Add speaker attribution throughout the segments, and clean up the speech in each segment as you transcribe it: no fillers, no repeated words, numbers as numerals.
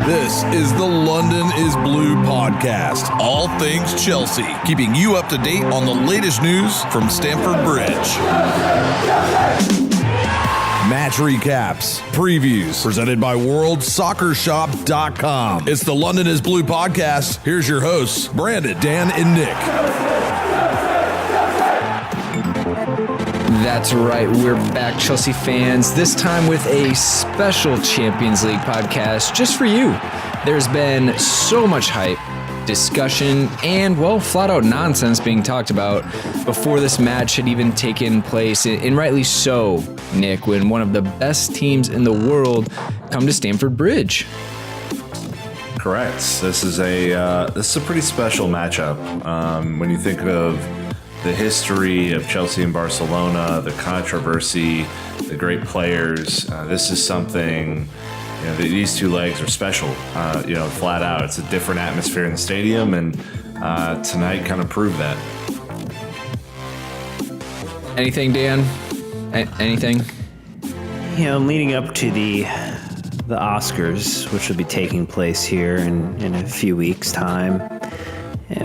Speaker 1: This is the London is Blue podcast. All things Chelsea, keeping you up to date on the latest news from Stamford Bridge. Match recaps, previews, presented by WorldSoccerShop.com. It's the London is Blue podcast. Here's your hosts, Brandon, Dan, and Nick.
Speaker 2: That's right, we're back, Chelsea fans, this time with a special Champions League podcast just for you. There's been so much hype, discussion, and, well, flat-out nonsense being talked about before this match had even taken place, and rightly so, Nick, when one of the best teams in the world come to Stamford Bridge.
Speaker 3: Correct. This is a pretty special matchup. When you think of the history of Chelsea and Barcelona, the controversy, the great players, this is something. These two legs are special. Flat out, it's a different atmosphere in the stadium, and tonight kind of proved that.
Speaker 2: Anything, Dan? Anything?
Speaker 4: Leading up to the Oscars, which will be taking place here in a few weeks' time.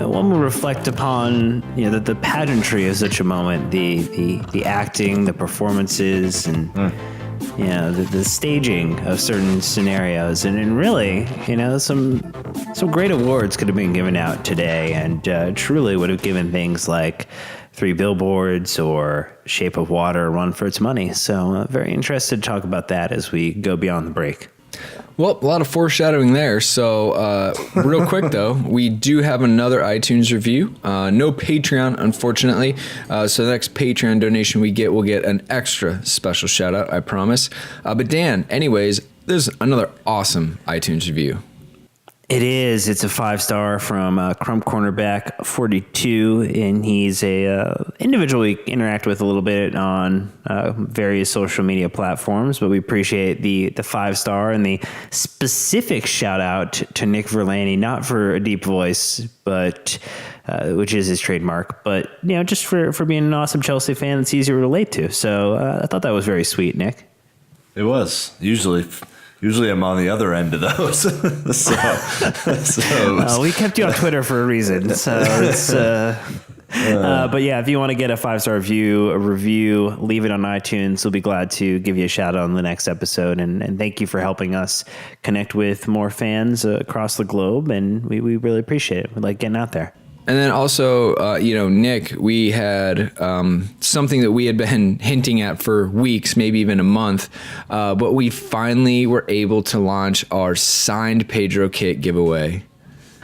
Speaker 4: One will reflect upon the pageantry of such a moment, the acting, the performances, and the staging of certain scenarios, and really, some great awards could have been given out today, and truly would have given things like 3 Billboards or Shape of Water a run for its money. So very interested to talk about that as we go beyond the break.
Speaker 2: Well, a lot of foreshadowing there. So real quick, though, we do have another iTunes review. No Patreon, unfortunately. So the next Patreon donation we get, we'll get an extra special shout out, I promise. But Dan, anyways, there's another awesome iTunes review.
Speaker 4: It is. It's a 5-star from Crump Cornerback 42, and he's a individual we interact with a little bit on various social media platforms, but we appreciate the 5-star and the specific shout out to Nick Verlani, not for a deep voice, but which is his trademark, but just for being an awesome Chelsea fan that's easy to relate to. So I thought that was very sweet, Nick.
Speaker 3: It was. Usually I'm on the other end of those. so
Speaker 4: we kept you on Twitter for a reason. So it's, but yeah, if you want to get a 5-star review, leave it on iTunes. We'll be glad to give you a shout out on the next episode. And thank you for helping us connect with more fans across the globe. And we really appreciate it. We like getting out there.
Speaker 2: And then also, Nick, we had something that we had been hinting at for weeks, maybe even a month, but we finally were able to launch our signed Pedro kit giveaway.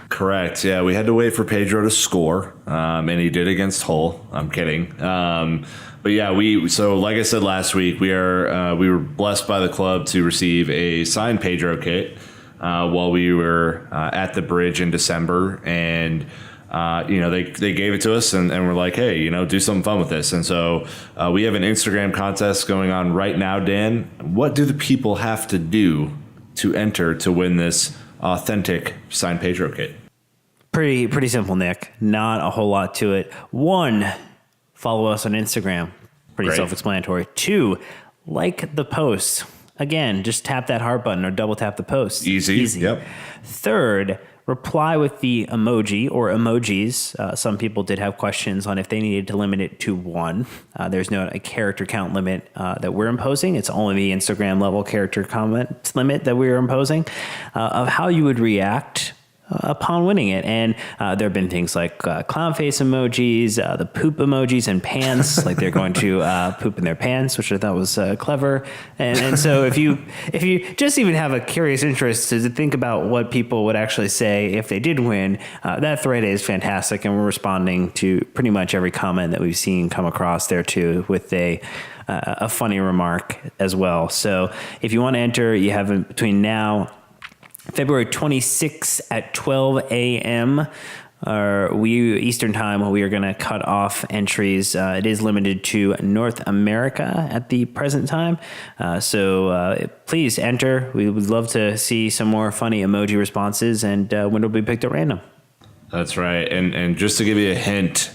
Speaker 3: Correct. Yeah, we had to wait for Pedro to score, and he did against Hull. I'm kidding. But yeah, so like I said last week, we were blessed by the club to receive a signed Pedro kit while we were at the bridge in December, and they gave it to us and we're like, hey, do something fun with this. And so we have an Instagram contest going on right now, Dan. What do the people have to do to enter to win this authentic signed Pedro kit?
Speaker 4: Pretty simple, Nick. Not a whole lot to it. 1, follow us on Instagram. Pretty self-explanatory. 2, like the post. Again, just tap that heart button or double tap the post.
Speaker 3: Easy. Yep.
Speaker 4: 3rd, reply with the emoji or emojis. Some people did have questions on if they needed to limit it to 1. There's no a character count limit that we're imposing. It's only the Instagram level character comment limit that we're imposing of how you would react upon winning it. And there have been things like clown face emojis, the poop emojis and pants, like they're going to poop in their pants, which I thought was clever. And so if you just even have a curious interest to think about what people would actually say if they did win, that thread is fantastic. And we're responding to pretty much every comment that we've seen come across there too with a funny remark as well. So if you want to enter, you have it between now February 26th at 12 a.m. Eastern time, we are going to cut off entries. It is limited to North America at the present time. So please enter. We would love to see some more funny emoji responses, and when it'll be picked at random.
Speaker 3: That's right. And just to give you a hint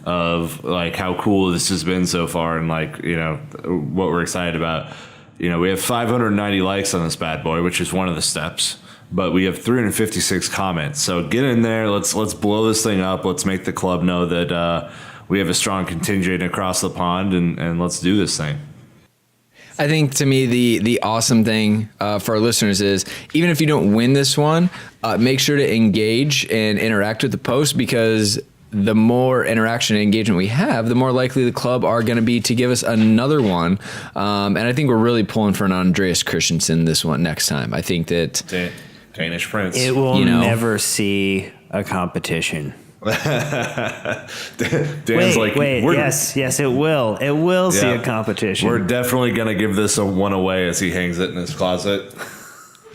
Speaker 3: of like how cool this has been so far and like, what we're excited about, we have 590 likes on this bad boy, which is one of the steps. but we have 356 comments. So get in there. Let's blow this thing up. Let's make the club know that we have a strong contingent across the pond, and let's do this thing.
Speaker 2: I think to me the awesome thing for our listeners is even if you don't win this one, make sure to engage and interact with the post, because the more interaction and engagement we have, the more likely the club are going to be to give us another one. And I think we're really pulling for an Andreas Christensen this one next time. I think that
Speaker 3: Danish Prince.
Speaker 4: It will never see a competition.
Speaker 3: Dan's
Speaker 4: wait, yes, it will. It will see a competition.
Speaker 3: We're definitely going to give this a one away as he hangs it in his closet.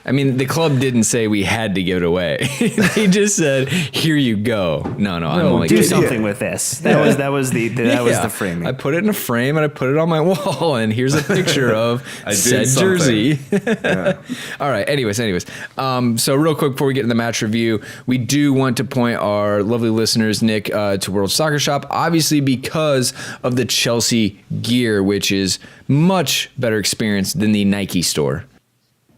Speaker 2: I mean, the club didn't say we had to give it away. They just said, "Here you go." No, I'm only
Speaker 4: do
Speaker 2: kidding.
Speaker 4: something with this. That was the framing.
Speaker 2: I put it in a frame and I put it on my wall, and here's a picture of said jersey. All right. Anyways. So real quick before we get into the match review, we do want to point our lovely listeners, Nick, to World Soccer Shop, obviously because of the Chelsea gear, which much better experience than the Nike store.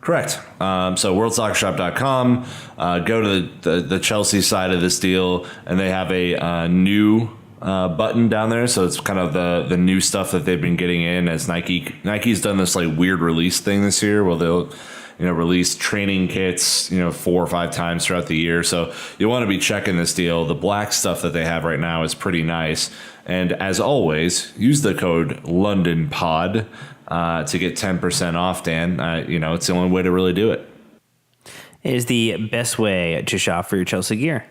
Speaker 3: Correct. So worldsoccershop.com, go to the Chelsea side of this deal, and they have a new button down there. So it's kind of the new stuff that they've been getting in, as Nike's done this like weird release thing this year where they'll release training kits 4 or 5 times throughout the year. So you want to be checking this deal. The black stuff that they have right now is pretty nice. And as always, use the code LondonPod to get 10% off, Dan. It's the only way to really do it.
Speaker 4: It is the best way to shop for your Chelsea gear.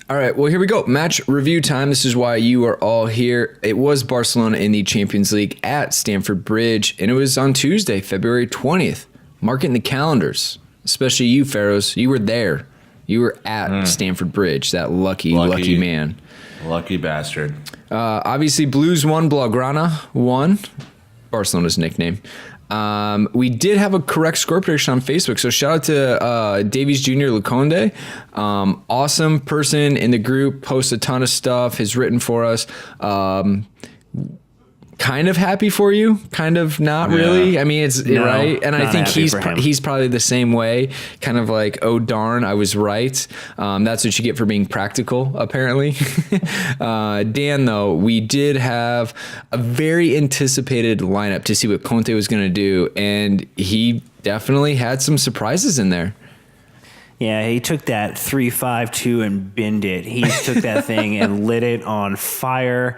Speaker 2: All right, well, here we go. Match review time. This is why you are all here. It was Barcelona in the Champions League at Stamford Bridge, and it was on Tuesday, February 20th. Mark it in the calendars, especially you, Pharaohs. You were there. You were at Stamford Bridge, that lucky man.
Speaker 3: Lucky bastard.
Speaker 2: Obviously, Blues won, Blaugrana won. Barcelona's nickname. We did have a correct score prediction on Facebook, so shout out to Davies Jr. Luconde. Awesome person in the group, posts a ton of stuff, has written for us. Kind of happy for you, kind of not really. I mean, it's right, and I think he's probably the same way. Kind of like, oh darn, I was right. That's what you get for being practical, apparently. Dan, though, we did have a very anticipated lineup to see what Conte was going to do, and he definitely had some surprises in there.
Speaker 4: Yeah, he took that 3-5-2 and binned it. He took that thing and lit it on fire.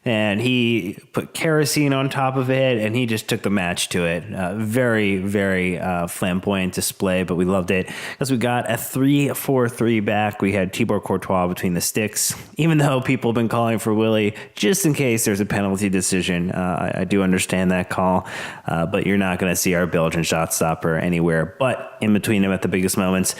Speaker 4: And he put kerosene on top of it, and he just took the match to it. Very, very flamboyant display, but we loved it because we got a 3-4-3 back. We had Thibaut Courtois between the sticks, even though people have been calling for Willie just in case there's a penalty decision. I do understand that call, but you're not going to see our Belgian shot stopper anywhere but in between them at the biggest moments.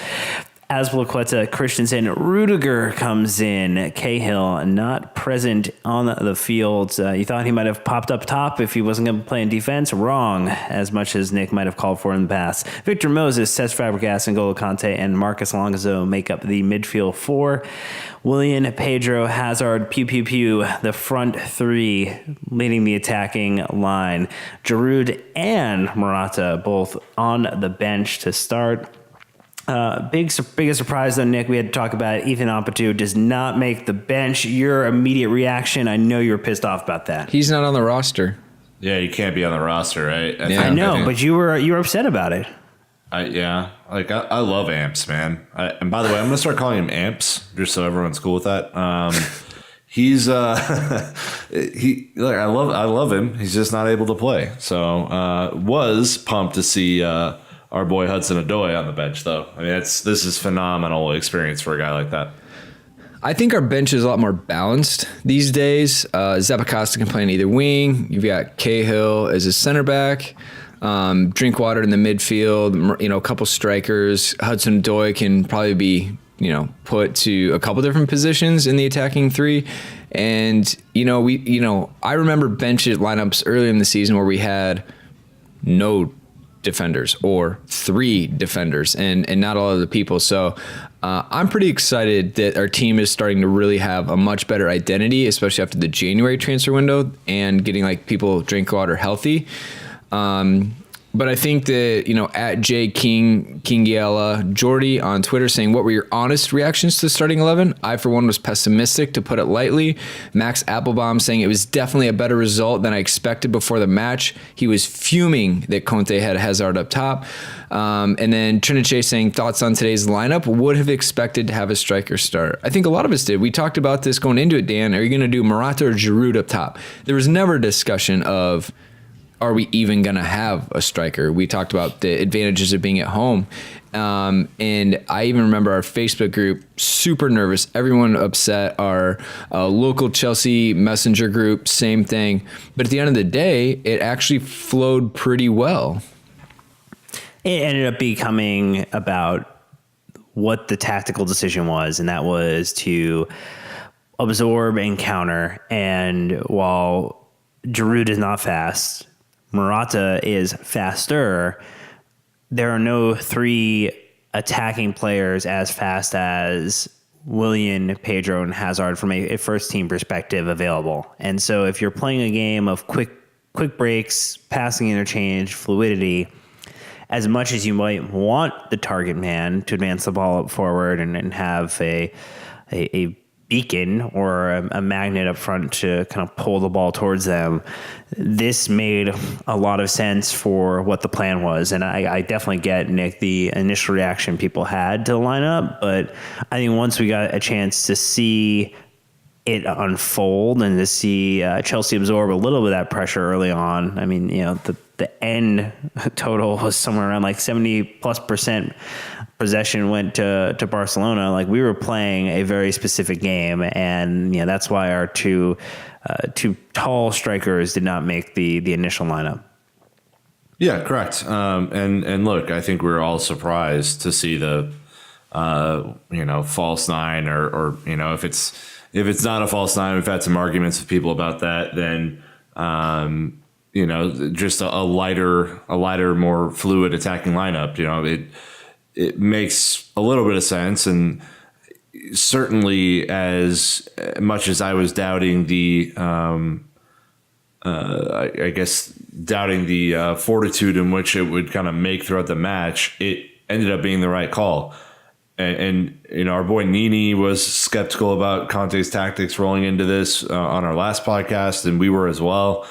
Speaker 4: Azpilicueta, Christensen, Rudiger comes in. Cahill not present on the field. You thought he might have popped up top if he wasn't going to play in defense. Wrong, as much as Nick might have called for in the past. Victor Moses, Cesc Fabregas, N'Golo Kanté, and Marcus Alonso make up the midfield 4. Willian, Pedro, Hazard, the front 3 leading the attacking line. Giroud and Morata both on the bench to start. Biggest surprise though, Nick, we had to talk about it. Ethan Ampadu does not make the bench. Your immediate reaction, I know you were pissed off about that.
Speaker 2: He's not on the roster.
Speaker 3: Yeah, you can't be on the roster, right?
Speaker 4: I know, but you were upset about it.
Speaker 3: I love Amps, man. And by the way, I'm gonna start calling him Amps just so everyone's cool with that. He's I love him. He's just not able to play. So was pumped to see our boy Hudson-Odoi on the bench, though. I mean, this is phenomenal experience for a guy like that.
Speaker 2: I think our bench is a lot more balanced these days. Zappacosta can play on either wing. You've got Cahill as a center back. Drinkwater in the midfield. A couple strikers. Hudson-Odoi can probably be put to a couple different positions in the attacking 3. And I remember bench lineups earlier in the season where we had no defenders or 3 defenders and not all of the people. So I'm pretty excited that our team is starting to really have a much better identity, especially after the January transfer window and getting people Drinkwater healthy. But I think that, at J King, Kingiela, Jordy on Twitter saying, what were your honest reactions to starting 11? I, for one, was pessimistic, to put it lightly. Max Applebaum saying it was definitely a better result than I expected before the match. He was fuming that Conte had Hazard up top. And then Triniche saying, thoughts on today's lineup? Would have expected to have a striker start. I think a lot of us did. We talked about this going into it, Dan. Are you going to do Morata or Giroud up top? There was never a discussion of, are we even going to have a striker? We talked about the advantages of being at home. And I even remember our Facebook group, super nervous, everyone upset. Our local Chelsea messenger group, same thing. But at the end of the day, it actually flowed pretty well.
Speaker 4: It ended up becoming about what the tactical decision was, and that was to absorb and counter. And while Giroud is not fast, Morata is faster, there are no three attacking players as fast as Willian, Pedro, and Hazard from a first team perspective available. And so if you're playing a game of quick breaks, passing interchange, fluidity, as much as you might want the target man to advance the ball up forward and have a beacon or a magnet up front to kind of pull the ball towards them, this made a lot of sense for what the plan was. And I definitely get, Nick, the initial reaction people had to the lineup, but I think once we got a chance to see it unfold and to see Chelsea absorb a little bit of that pressure early on, I mean, the end total was somewhere around like 70+% possession went to Barcelona. Like, we were playing a very specific game, and that's why our two tall strikers did not make the initial lineup.
Speaker 3: Yeah, correct. And look, I think we were all surprised to see the false nine, or if it's not a false nine. We've had some arguments with people about that. Then just a lighter, more fluid attacking lineup. It makes a little bit of sense, and certainly as much as I was doubting the fortitude in which it would kind of make throughout the match, it ended up being the right call. And our boy Nini was skeptical about Conte's tactics rolling into this on our last podcast, and we were as well.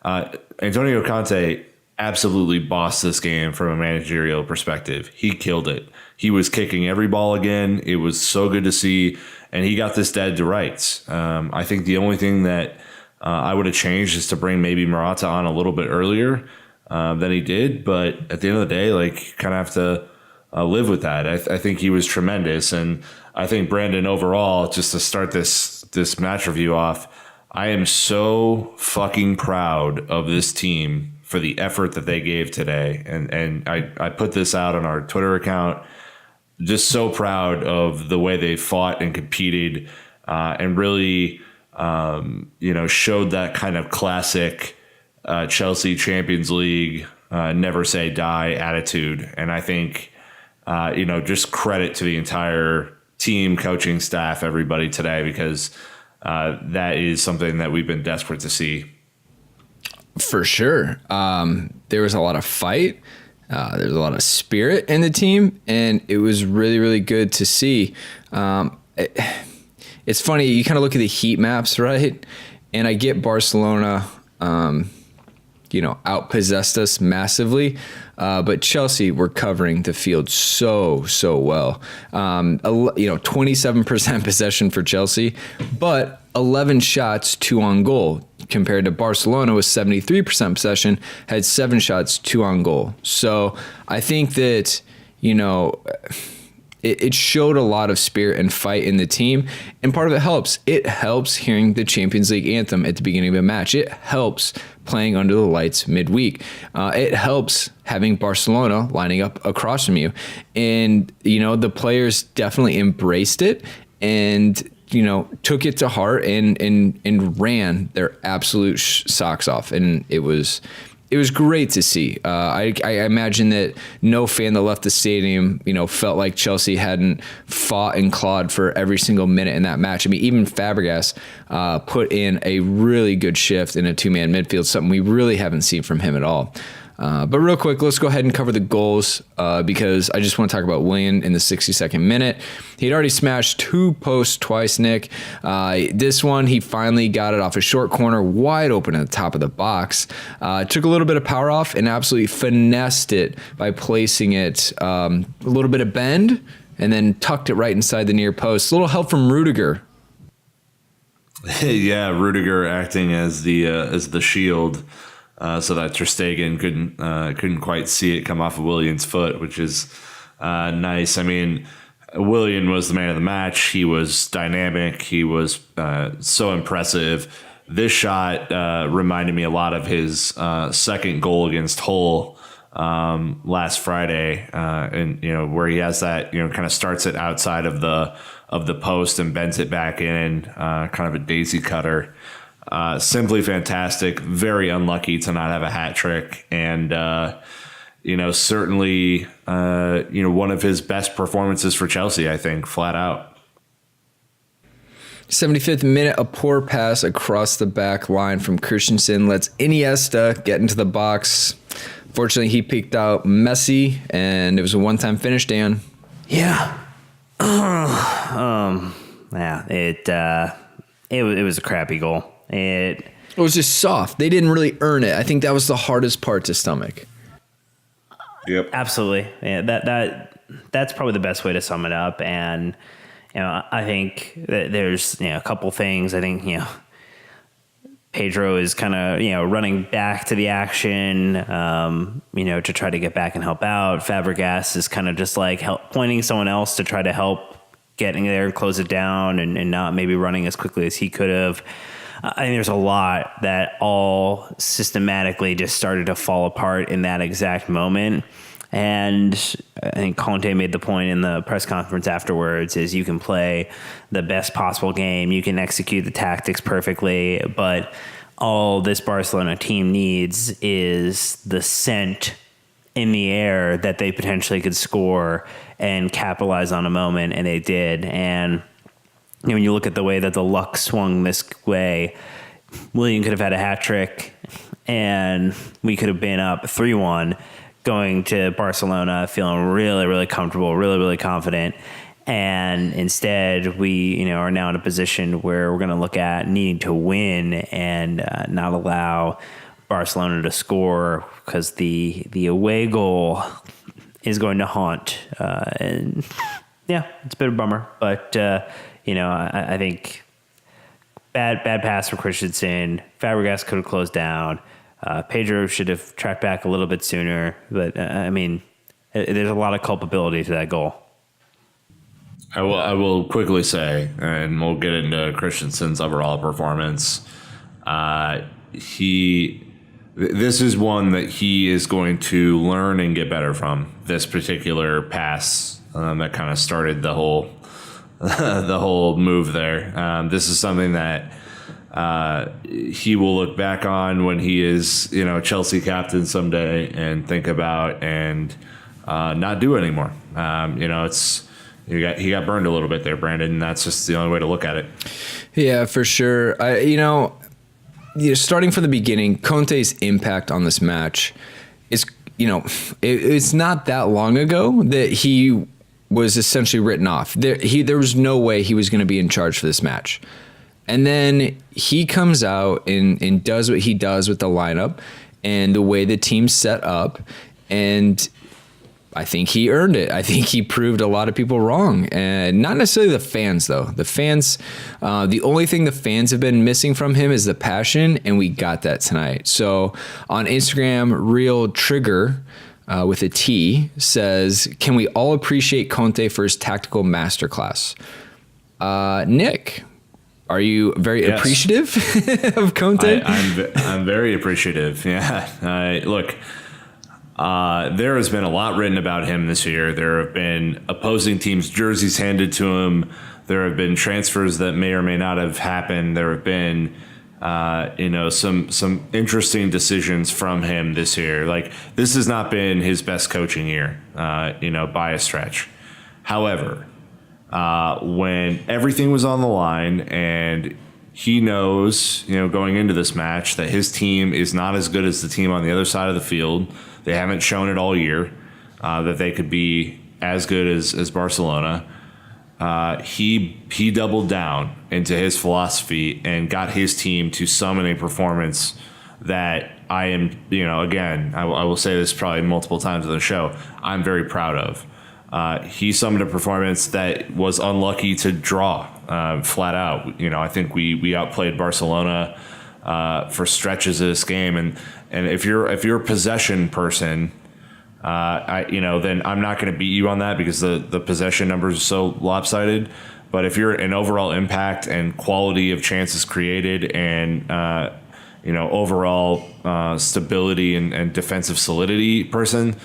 Speaker 3: Antonio Conte absolutely bossed this game from a managerial perspective. He killed it. He was kicking every ball again. It was so good to see, and he got this dead to rights. I think the only thing that I would have changed is to bring maybe Morata on a little bit earlier than he did, but at the end of the day, kind of have to live with that. I think he was tremendous, and I think Brandon overall, just to start this match review off, I am so fucking proud of this team for the effort that they gave today. And I put this out on our Twitter account, just so proud of the way they fought and competed and really, showed that kind of classic Chelsea Champions League, never say die attitude. And I think, just credit to the entire team, coaching staff, everybody today, because that is something that we've been desperate to see.
Speaker 2: For sure. There was a lot of fight. There's a lot of spirit in the team, and it was really, really good to see. It's funny, you kind of look at the heat maps, right? And I get Barcelona, outpossessed us massively. But Chelsea were covering the field so well. 27% possession for Chelsea, but 11 shots, 2 on goal, compared to Barcelona with 73% possession, had 7 shots, 2 on goal. So I think that, it showed a lot of spirit and fight in the team, and part of it helps. It helps hearing the Champions League anthem at the beginning of a match. It helps playing under the lights midweek. It helps having Barcelona lining up across from you. And, the players definitely embraced it and, took it to heart and ran their absolute socks off. And it was great to see. I imagine that no fan that left the stadium, felt like Chelsea hadn't fought and clawed for every single minute in that match. I mean, even Fabregas put in a really good shift in a two-man midfield, something we really haven't seen from him at all. But real quick, let's go ahead and cover the goals because I just want to talk about Willian in the 62nd minute. He'd already smashed 2 posts twice, Nick. This one, he finally got it off a short corner, wide open at the top of the box. Took a little bit of power off and absolutely finessed it by placing it a little bit of bend and then tucked it right inside the near post. A little help from Rudiger.
Speaker 3: Yeah, Rudiger acting as the shield, so that Ter Stegen couldn't quite see it come off of Willian's foot, which is nice. I mean, Willian was the man of the match. He was dynamic. He was so impressive. This shot reminded me a lot of his second goal against Hull last Friday, and where he has that kind of starts it outside of the post and bends it back in, kind of a daisy cutter. Simply fantastic. Very unlucky to not have a hat trick, and certainly one of his best performances for Chelsea, I think, flat out.
Speaker 2: 75th minute, a poor pass across the back line from Christensen lets Iniesta get into the box. Fortunately, he peeked out Messi, and it was a one-time finish, Dan.
Speaker 4: Yeah. It was a crappy goal. It
Speaker 2: was just soft. They didn't really earn it. I think that was the hardest part to stomach.
Speaker 3: Yep.
Speaker 4: Absolutely. Yeah, that's probably the best way to sum it up. And I think that there's a couple things. I think Pedro is kind of running back to the action, to try to get back and help out. Fabregas is kind of just like pointing someone else to try to help getting there and close it down, and not maybe running as quickly as he could have. I think there's a lot that all systematically just started to fall apart in that exact moment. And I think Conte made the point in the press conference afterwards is you can play the best possible game. You can execute the tactics perfectly, but all this Barcelona team needs is the scent in the air that they potentially could score and capitalize on a moment. And they did. And when you look at the way that the luck swung this way, Willian could have had a hat trick and we could have been up 3-1 going to Barcelona feeling really, really comfortable, really, really confident. And instead, we are now in a position where we're going to look at needing to win and not allow Barcelona to score because the away goal is going to haunt. And yeah, it's a bit of a bummer. But, I think bad pass from Christensen. Fabregas could have closed down. Pedro should have tracked back a little bit sooner, but there's a lot of culpability to that goal.
Speaker 3: I will quickly say, and we'll get into Christensen's overall performance. This is one that he is going to learn and get better from. This particular pass that kind of started the whole move there. This is something that he will look back on when he is, Chelsea captain someday and think about and not do anymore. He got burned a little bit there, Brandon, and that's just the only way to look at it. Yeah,
Speaker 2: for sure. Starting from the beginning, Conte's impact on this match is, it's not that long ago that he was essentially written off. There was no way he was going to be in charge for this match. And then he comes out and does what he does with the lineup and the way the team's set up. And I think he earned it. I think he proved a lot of people wrong. And not necessarily the fans, though. The fans, the only thing the fans have been missing from him is the passion, and we got that tonight. So on Instagram, Real Trigger, with a T, says, "Can we all appreciate Conte for his tactical masterclass?" Nick, are you very appreciative of Conte?
Speaker 3: I'm very appreciative. Yeah. Look, there has been a lot written about him this year. There have been opposing teams' jerseys handed to him. There have been transfers that may or may not have happened. There have been, some interesting decisions from him this year. Like, this has not been his best coaching year, by a stretch. However, when everything was on the line and he knows, going into this match that his team is not as good as the team on the other side of the field. They haven't shown it all year that they could be as good as Barcelona. He doubled down into his philosophy and got his team to summon a performance that I am, again, I will say this probably multiple times on the show, I'm very proud of. He summoned a performance that was unlucky to draw flat out. I think we outplayed Barcelona for stretches of this game, and if you're a possession person, then I'm not going to beat you on that because the possession numbers are so lopsided. But if you're an overall impact and quality of chances created and overall stability and defensive solidity person,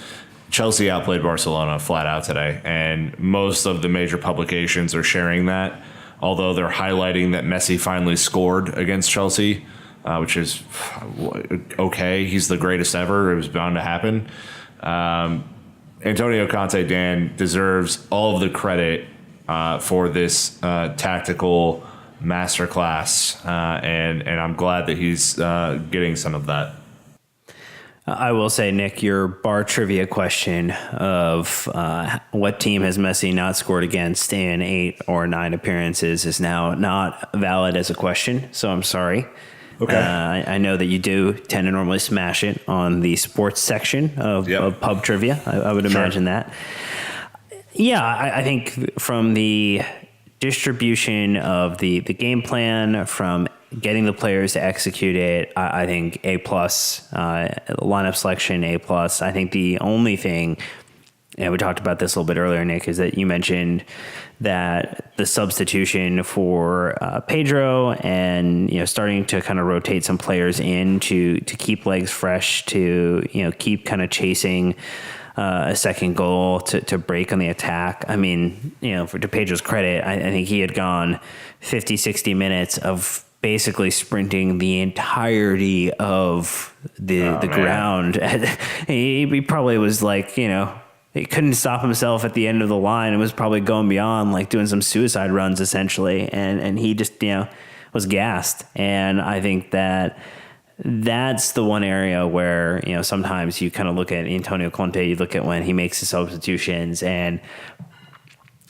Speaker 3: Chelsea outplayed Barcelona flat out today, and most of the major publications are sharing that. Although they're highlighting that Messi finally scored against Chelsea, which is okay. He's the greatest ever. It was bound to happen. Antonio Conte, Dan, deserves all of the credit for this tactical masterclass, and I'm glad that he's getting some of that.
Speaker 4: I will say, Nick, your bar trivia question of what team has Messi not scored against in 8 or 9 appearances is now not valid as a question, so I'm sorry.
Speaker 3: Okay.
Speaker 4: I know that you do tend to normally smash it on the sports section of pub trivia. I would imagine that. Yeah, I think from the distribution of the game plan, from getting the players to execute it, I think A+, lineup selection A+. I think the only thing, and we talked about this a little bit earlier, Nick, is that you mentioned that the substitution for Pedro and starting to kind of rotate some players in to keep legs fresh, to keep kind of chasing a second goal to break on the attack. I mean, to Pedro's credit, I think he had gone 50, 60 minutes of basically sprinting the entirety of the ground. He probably was like, he couldn't stop himself at the end of the line and was probably going beyond, like doing some suicide runs essentially. And he just, was gassed. And I think that's the one area where, sometimes you kind of look at Antonio Conte, you look at when he makes the substitutions, and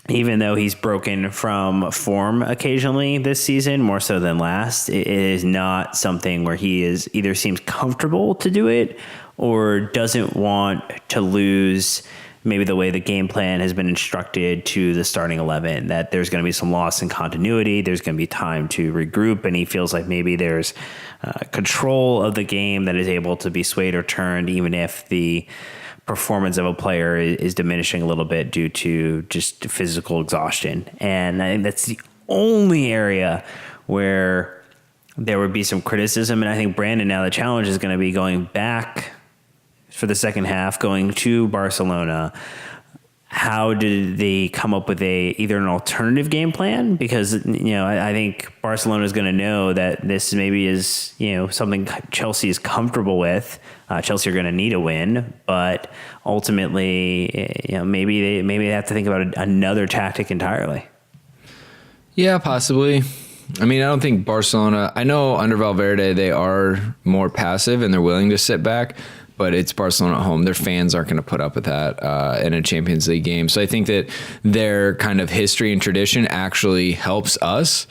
Speaker 4: even though he's broken from form occasionally this season, more so than last, it is not something where he is either seems comfortable to do it or doesn't want to lose maybe the way the game plan has been instructed to the starting 11, that there's going to be some loss in continuity. There's going to be time to regroup. And he feels like maybe there's control of the game that is able to be swayed or turned, even if the performance of a player is diminishing a little bit due to just physical exhaustion. And I think that's the only area where there would be some criticism. And I think Brandon, now the challenge is going to be going back for the second half, going to Barcelona. How did they come up with either an alternative game plan? Because, I think Barcelona is going to know that this maybe is, something Chelsea is comfortable with. Chelsea are going to need a win, but ultimately, maybe they have to think about another tactic entirely.
Speaker 2: Yeah, possibly. I mean, I don't think Barcelona, I know under Valverde, they are more passive and they're willing to sit back, but it's Barcelona at home. Their fans aren't going to put up with that in a Champions League game. So I think that their kind of history and tradition actually helps us,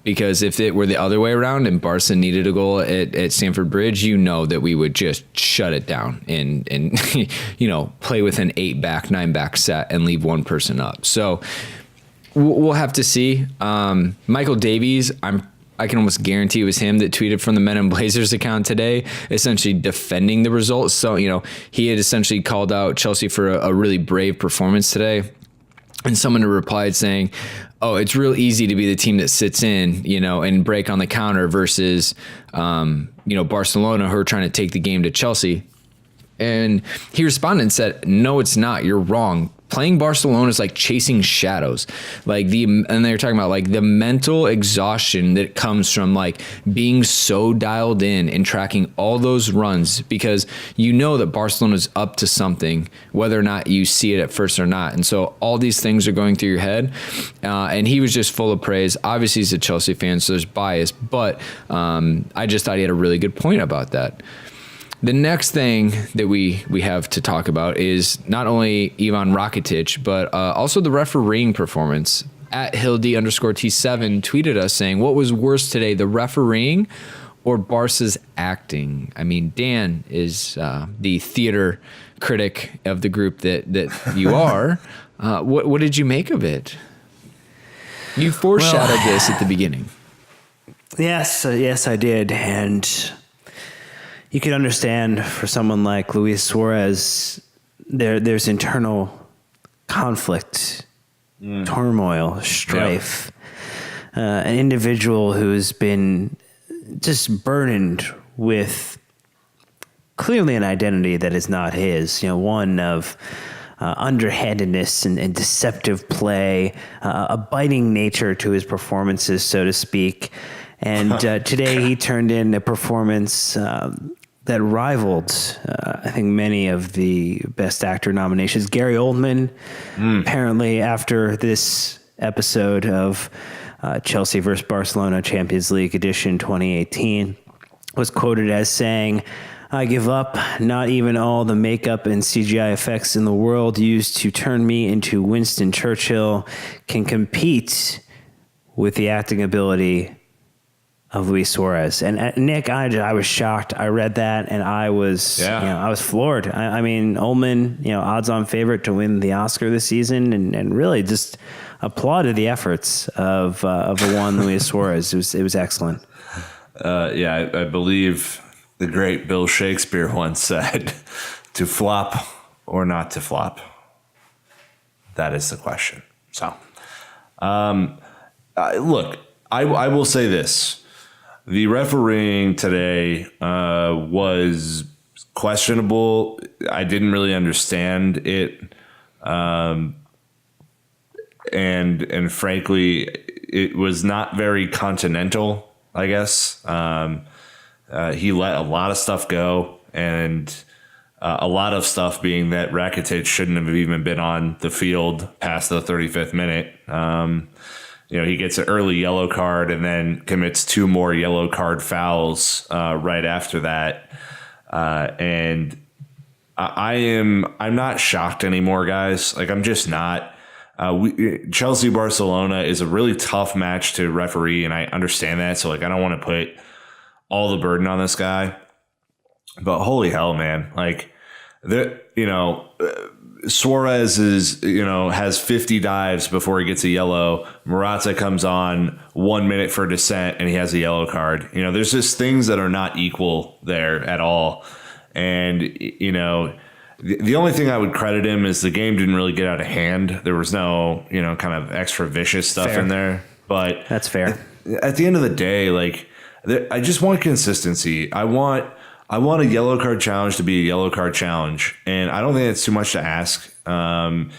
Speaker 2: because if it were the other way around and Barca needed a goal at Stamford Bridge, that we would just shut it down and play with an 8-back, 9-back set and leave one person up. So we'll have to see. Michael Davies, I can almost guarantee it was him that tweeted from the Men in Blazers account today, essentially defending the results. So, he had essentially called out Chelsea for a really brave performance today. And someone had replied saying, oh, it's real easy to be the team that sits in, and break on the counter versus, Barcelona, who are trying to take the game to Chelsea. And he responded and said, no, it's not. You're wrong. playing Barcelona is like chasing shadows. And they're talking about like the mental exhaustion that comes from like being so dialed in and tracking all those runs, because you know that Barcelona is up to something, whether or not you see it at first or not. And so all these things are going through your head. And he was just full of praise. Obviously he's a Chelsea fan, so there's bias, but I just thought he had a really good point about that. The next thing that we have to talk about is not only Ivan Rakitic, but also the refereeing performance. At Hildy_T7 tweeted us saying, what was worse today, the refereeing or Barca's acting? I mean, Dan is the theater critic of the group that you are. What did you make of it? You foreshadowed this at the beginning.
Speaker 4: Yes, I did. And you could understand for someone like Luis Suarez, there's internal conflict, turmoil, strife. An individual who's been just burdened with clearly an identity that is not his, one of underhandedness and deceptive play, a biting nature to his performances, so to speak. And today he turned in a performance that rivaled, I think, many of the Best Actor nominations. Gary Oldman, apparently after this episode of Chelsea versus Barcelona Champions League edition 2018, was quoted as saying, "I give up. Not even all the makeup and CGI effects in the world used to turn me into Winston Churchill can compete with the acting ability of Luis Suarez." And Nick, I was shocked. I read that and I was, I was floored. I mean, Ullman, odds-on favorite to win the Oscar this season, and really just applauded the efforts of the one Luis Suarez. It was excellent.
Speaker 3: I believe the great Bill Shakespeare once said, "To flop or not to flop? That is the question." So, look, I will say this. The refereeing today was questionable. I didn't really understand it. And frankly, it was not very continental, I guess. He let a lot of stuff go, and a lot of stuff being that Rakitic shouldn't have even been on the field past the 35th minute. He gets an early yellow card and then commits 2 more yellow card fouls right after that. And I'm not shocked anymore, guys. Like, I'm just not. Chelsea Barcelona is a really tough match to referee, and I understand that. So, like, I don't want to put all the burden on this guy. But holy hell, man! Like, Suarez has 50 dives before he gets a yellow. Morata comes on 1 minute for dissent and he has a yellow card. There's just things that are not equal there at all. And, the only thing I would credit him is the game didn't really get out of hand. There was no, kind of extra vicious stuff in there. But
Speaker 4: that's fair.
Speaker 3: At the end of the day, like, I just want consistency. I want a yellow card challenge to be a yellow card challenge, and I don't think it's too much to ask. Rakitic,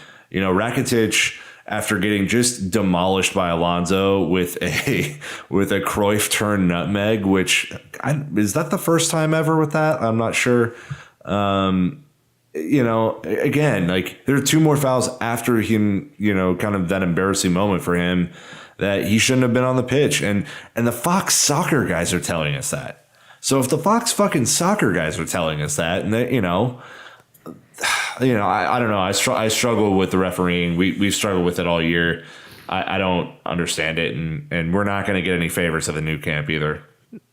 Speaker 3: after getting just demolished by Alonso with a Cruyff turn nutmeg, which is that the first time ever with that? I'm not sure. Again, like, there are 2 more fouls after him, kind of that embarrassing moment for him that he shouldn't have been on the pitch, and the Fox Soccer guys are telling us that. So if the Fox fucking soccer guys are telling us that, and they, I don't know. I struggle with the refereeing. We've struggled with it all year. I don't understand it, and we're not going to get any favors of the new camp either.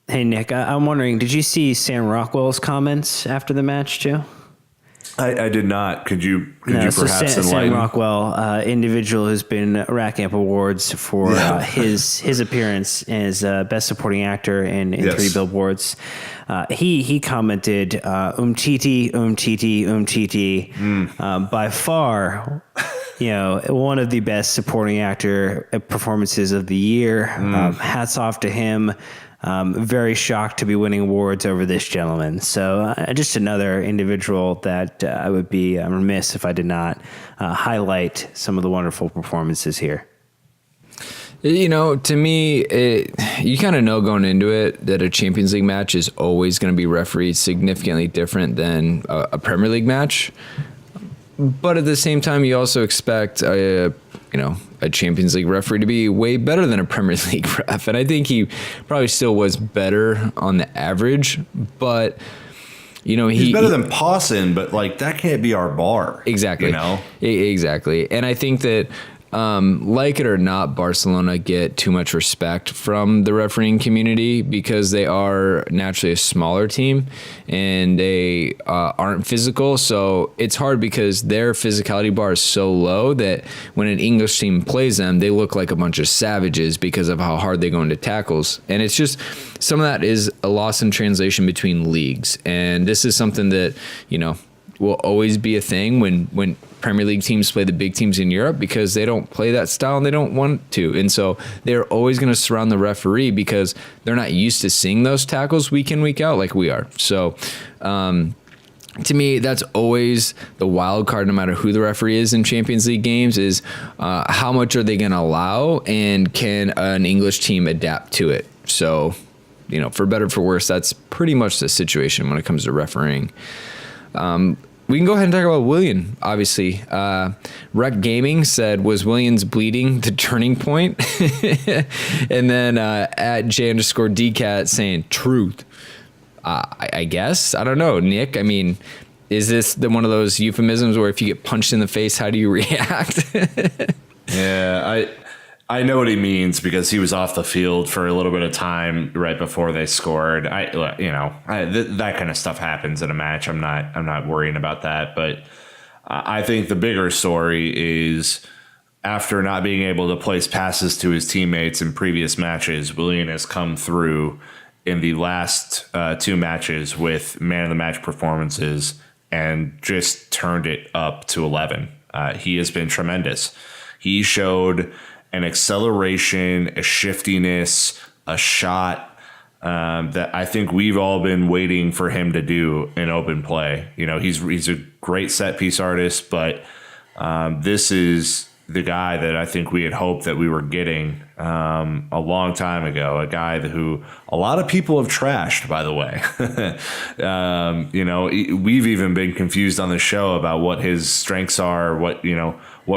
Speaker 4: Hey, Nick, I'm wondering, did you see Sam Rockwell's comments after the match too?
Speaker 3: I did not. Could you perhaps enlighten?
Speaker 4: Sam Rockwell, individual who's been racking up awards for his appearance as Best Supporting Actor in 3 Billboards. He commented, Umtiti. By far, one of the best supporting actor performances of the year. Hats off to him. very shocked to be winning awards over this gentleman. So just another individual that I would be remiss if I did not highlight some of the wonderful performances here.
Speaker 2: You know, to me, you kind of know going into it that a Champions League match is always going to be refereed significantly different than a Premier League match. But at the same time, you also expect a Champions League referee to be way better than a Premier League ref. And I think he probably still was better on the average, but he's
Speaker 3: better than Pawson, but like that can't be our bar.
Speaker 2: Exactly. Exactly. And I think that, like it or not, Barcelona get too much respect from the refereeing community because they are naturally a smaller team and they aren't physical. So it's hard because their physicality bar is so low that when an English team plays them, they look like a bunch of savages because of how hard they go into tackles. And it's just some of that is a loss in translation between leagues. And this is something that, will always be a thing when Premier League teams play the big teams in Europe because they don't play that style and they don't want to. And so they're always going to surround the referee because they're not used to seeing those tackles week in, week out like we are. So to me, that's always the wild card, no matter who the referee is in Champions League games, is how much are they going to allow and can an English team adapt to it? So, for better or for worse, that's pretty much the situation when it comes to refereeing. We can go ahead and talk about Willian, obviously. Rec Gaming said, was Willian's bleeding the turning point? And then at J_DCAT saying, truth. I guess. I don't know. Nick, I mean, is this one of those euphemisms where if you get punched in the face, how do you react?
Speaker 3: Yeah, I know what he means because he was off the field for a little bit of time right before they scored. That kind of stuff happens in a match. I'm not worrying about that. But I think the bigger story is after not being able to place passes to his teammates in previous matches, Willian has come through in the last two matches with man of the match performances and just turned it up to 11. He has been tremendous. He showed an acceleration, a shiftiness, a shot that I think we've all been waiting for him to do in open play. He's a great set piece artist, but this is the guy that I think we had hoped that we were getting a long time ago, a guy who a lot of people have trashed, by the way. We've even been confused on the show about what his strengths are, what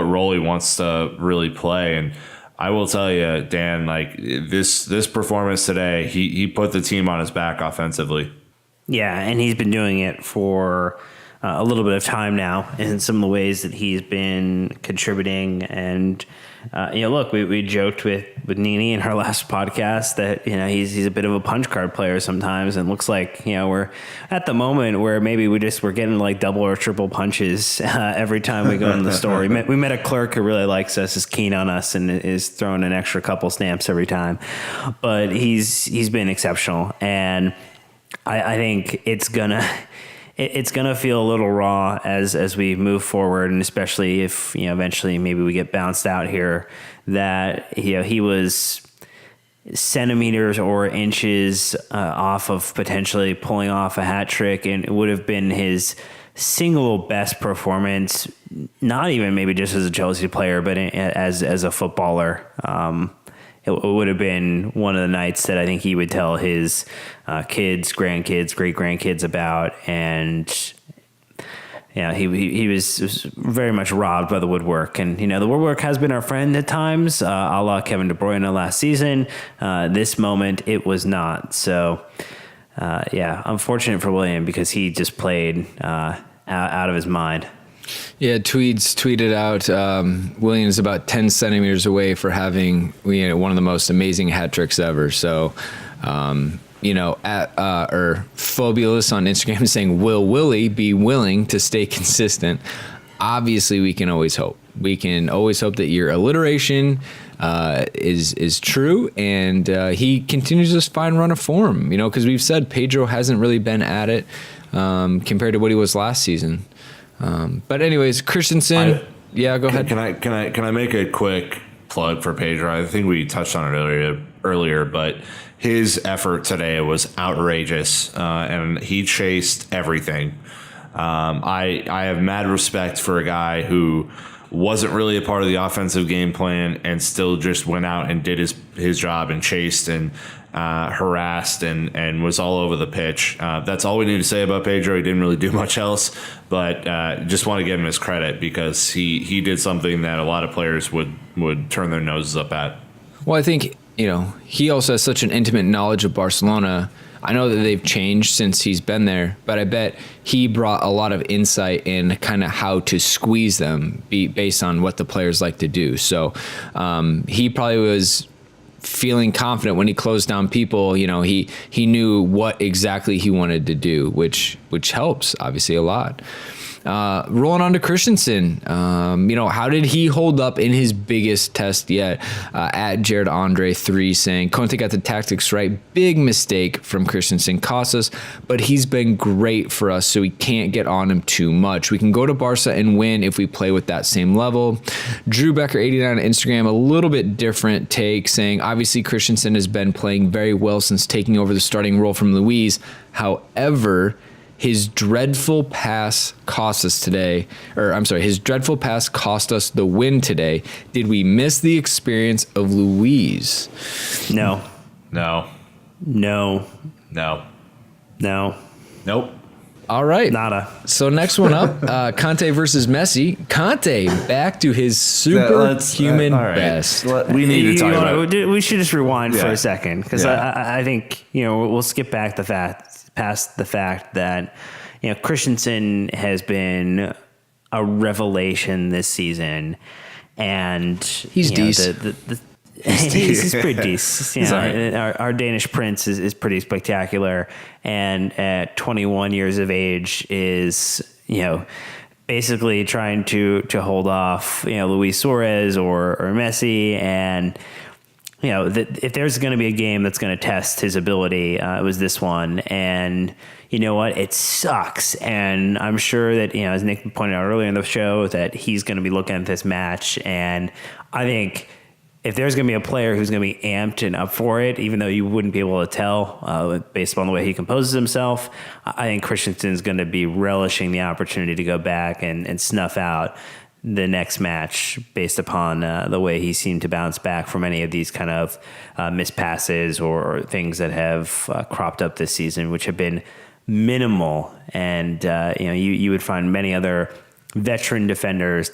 Speaker 3: role he wants to really play. And I will tell you, Dan, like this performance today, he put the team on his back offensively.
Speaker 4: Yeah, and he's been doing it for a little bit of time now in some of the ways that he's been contributing. And, look, we joked with Nini in her last podcast that, he's a bit of a punch card player sometimes. And looks like, we're at the moment where maybe we're getting like double or triple punches every time we go in the store. We met a clerk who really likes us, is keen on us, and is throwing an extra couple stamps every time. But he's been exceptional. And I think it's gonna feel a little raw as we move forward, and especially if eventually maybe we get bounced out here. That he was centimeters or inches off of potentially pulling off a hat trick, and it would have been his single best performance. Not even maybe just as a Chelsea player, but as a footballer. It would have been one of the nights that I think he would tell his kids, grandkids, great-grandkids about. And he was very much robbed by the woodwork. And, the woodwork has been our friend at times, a la Kevin De Bruyne last season. This moment, it was not. So, unfortunate for Willian because he just played out of his mind.
Speaker 2: Yeah, tweeted out Williams about 10 centimeters away for having one of the most amazing hat tricks ever. So, or Fabulous on Instagram saying, will Willie be willing to stay consistent? Obviously, we can always hope. We can always hope that your alliteration is true, and he continues this fine run of form. Because we've said Pedro hasn't really been at it compared to what he was last season. But anyways, Christensen, go ahead.
Speaker 3: Can I make a quick plug for Pedro? I think we touched on it earlier, but his effort today was outrageous, and he chased everything. I have mad respect for a guy who wasn't really a part of the offensive game plan and still just went out and did his job and chased and harassed and was all over the pitch. That's all we need to say about Pedro. He didn't really do much else, but just want to give him his credit because he did something that a lot of players would turn their noses up at.
Speaker 2: Well, I think, he also has such an intimate knowledge of Barcelona. I know that they've changed since he's been there, but I bet he brought a lot of insight in kind of how to squeeze them based on what the players like to do. So he probably was feeling confident when he closed down people. He knew what exactly he wanted to do, which helps obviously a lot. Rolling on to Christensen, how did he hold up in his biggest test yet? At Jared Andre 3 saying, Conte got the tactics right. Big mistake from Christensen. Cost us, but he's been great for us, so we can't get on him too much. We can go to Barca and win if we play with that same level. Drew Becker 89 on Instagram, a little bit different take, saying, obviously Christensen has been playing very well since taking over the starting role from Luis. However, his dreadful pass cost us today, his dreadful pass cost us the win today. Did we miss the experience of Luis?
Speaker 4: No.
Speaker 3: No.
Speaker 4: No.
Speaker 3: No.
Speaker 4: No.
Speaker 3: Nope.
Speaker 2: All right.
Speaker 4: Nada.
Speaker 2: So next one up, Conte versus Messi. Conte back to his superhuman best.
Speaker 3: We need to talk about it.
Speaker 4: We should just rewind for a second because I think we'll skip back past the fact that Christensen has been a revelation this season, and
Speaker 2: he's decent.
Speaker 4: He's pretty decent. Our Danish prince is pretty spectacular, and at 21 years of age is basically trying to hold off Luis Suarez or Messi. And if there's going to be a game that's going to test his ability, it was this one. And you know what? It sucks. And I'm sure that, as Nick pointed out earlier in the show, that he's going to be looking at this match. And I think if there's going to be a player who's going to be amped and up for it, even though you wouldn't be able to tell based upon the way he composes himself, I think Christensen's going to be relishing the opportunity to go back and snuff out the next match based upon the way he seemed to bounce back from any of these kind of missed passes or things that have cropped up this season, which have been minimal. And, you would find many other veteran defenders,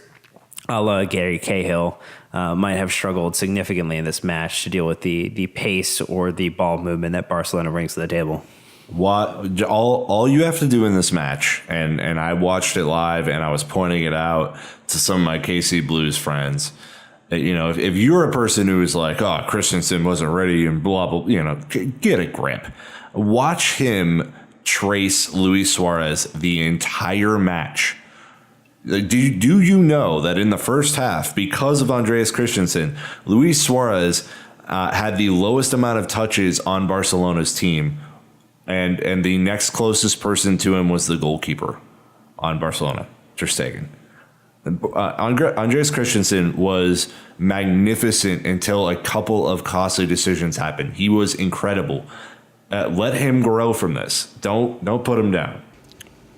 Speaker 4: a la Gary Cahill, might have struggled significantly in this match to deal with the pace or the ball movement that Barcelona brings to the table.
Speaker 3: What all you have to do in this match, and I watched it live, and I was pointing it out to some of my KC Blues friends. If you're a person who is like, oh, Christensen wasn't ready and blah blah, get a grip. Watch him trace Luis Suarez the entire match. Do you know that in the first half, because of Andreas Christensen, Luis Suarez had the lowest amount of touches on Barcelona's team, and the next closest person to him was the goalkeeper on Barcelona, Ter Stegen. Andreas Christensen was magnificent until a couple of costly decisions happened. He was incredible. Let him grow from this. Don't put him down.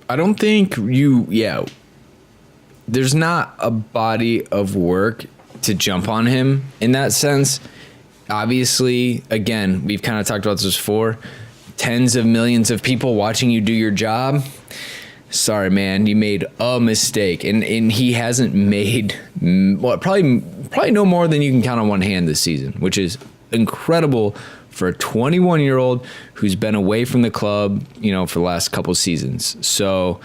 Speaker 2: I don't think there's not a body of work to jump on him in that sense. Obviously, again, we've kind of talked about this before. Tens of millions of people watching you do your job. Sorry, man, you made a mistake. And he hasn't made, probably no more than you can count on one hand this season, which is incredible for a 21-year-old who's been away from the club, for the last couple of seasons. So,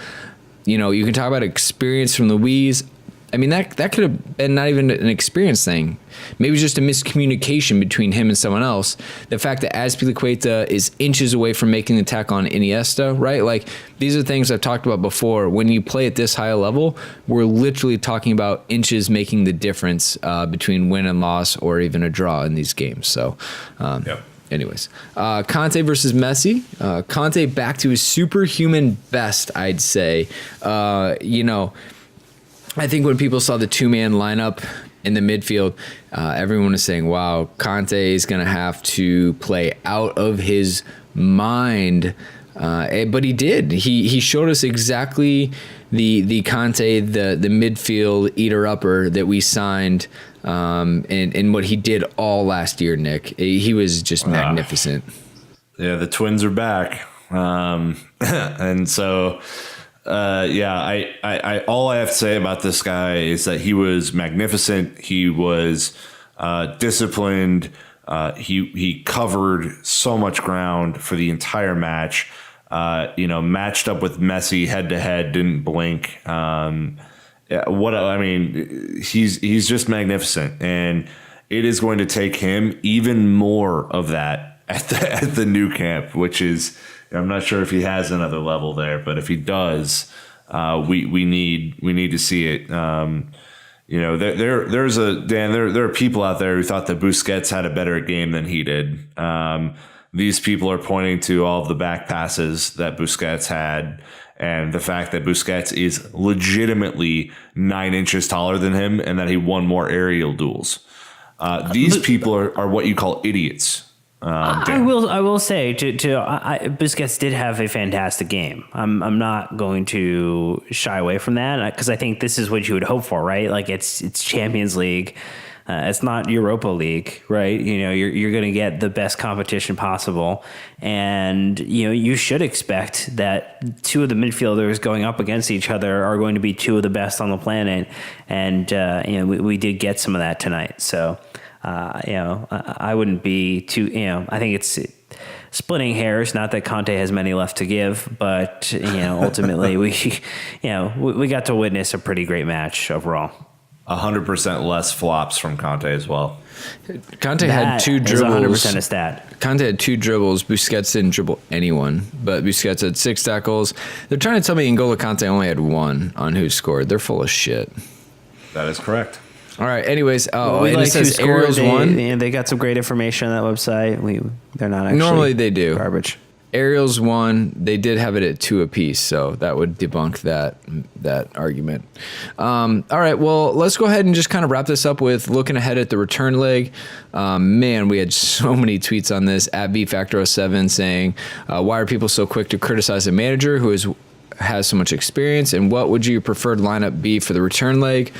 Speaker 2: you can talk about experience from Luis. I mean, that could have been not even an experience thing. Maybe just a miscommunication between him and someone else. The fact that Azpilicueta is inches away from making the tackle on Iniesta, right? Like, these are things I've talked about before. When you play at this high a level, we're literally talking about inches making the difference between win and loss or even a draw in these games. So, anyways, Conte versus Messi. Conte back to his superhuman best, I'd say. I think when people saw the two-man lineup, in the midfield, everyone is saying, wow, Conte is going to have to play out of his mind. But he did. He showed us exactly the Conte, the midfield eater-upper that we signed, and what he did all last year, Nick. He was just magnificent.
Speaker 3: Yeah, the twins are back. And so... I all I have to say about this guy is that he was magnificent. He was disciplined. He covered so much ground for the entire match. Matched up with Messi head to head, didn't blink. He's just magnificent, and it is going to take him even more of that at the new camp, which is. I'm not sure if he has another level there, but if he does, we need to see it. There are people out there who thought that Busquets had a better game than he did. These people are pointing to all of the back passes that Busquets had, and the fact that Busquets is legitimately 9 inches taller than him, and that he won more aerial duels. These people are what you call idiots.
Speaker 4: I will say Busquets did have a fantastic game. I'm not going to shy away from that because I think this is what you would hope for, right? Like it's Champions League. It's not Europa League, right? You're going to get the best competition possible. And, you should expect that two of the midfielders going up against each other are going to be two of the best on the planet. And, we did get some of that tonight. So, I wouldn't be too, I think it's splitting hairs. Not that Conte has many left to give, but, ultimately we got to witness a pretty great match overall.
Speaker 3: 100% less flops from Conte as well.
Speaker 2: Conte had 2 dribbles.
Speaker 4: 100% a stat.
Speaker 2: Conte had 2 dribbles. Busquets didn't dribble anyone, but Busquets had 6 tackles. They're trying to tell me N'Golo Conte only had 1 on who scored. They're full of shit.
Speaker 3: That is correct.
Speaker 2: All right. Anyways,
Speaker 4: and
Speaker 2: it says Ariel's won.
Speaker 4: They got some great information on that website. They're not actually
Speaker 2: normally they do
Speaker 4: garbage.
Speaker 2: Ariel's won. They did have it at 2 apiece, so that would debunk that argument. All right. Well, let's go ahead and just kind of wrap this up with looking ahead at the return leg. Man, we had so many tweets on this at VFactor07 saying, "Why are people so quick to criticize a manager who has so much experience? And what would your preferred lineup be for the return leg?"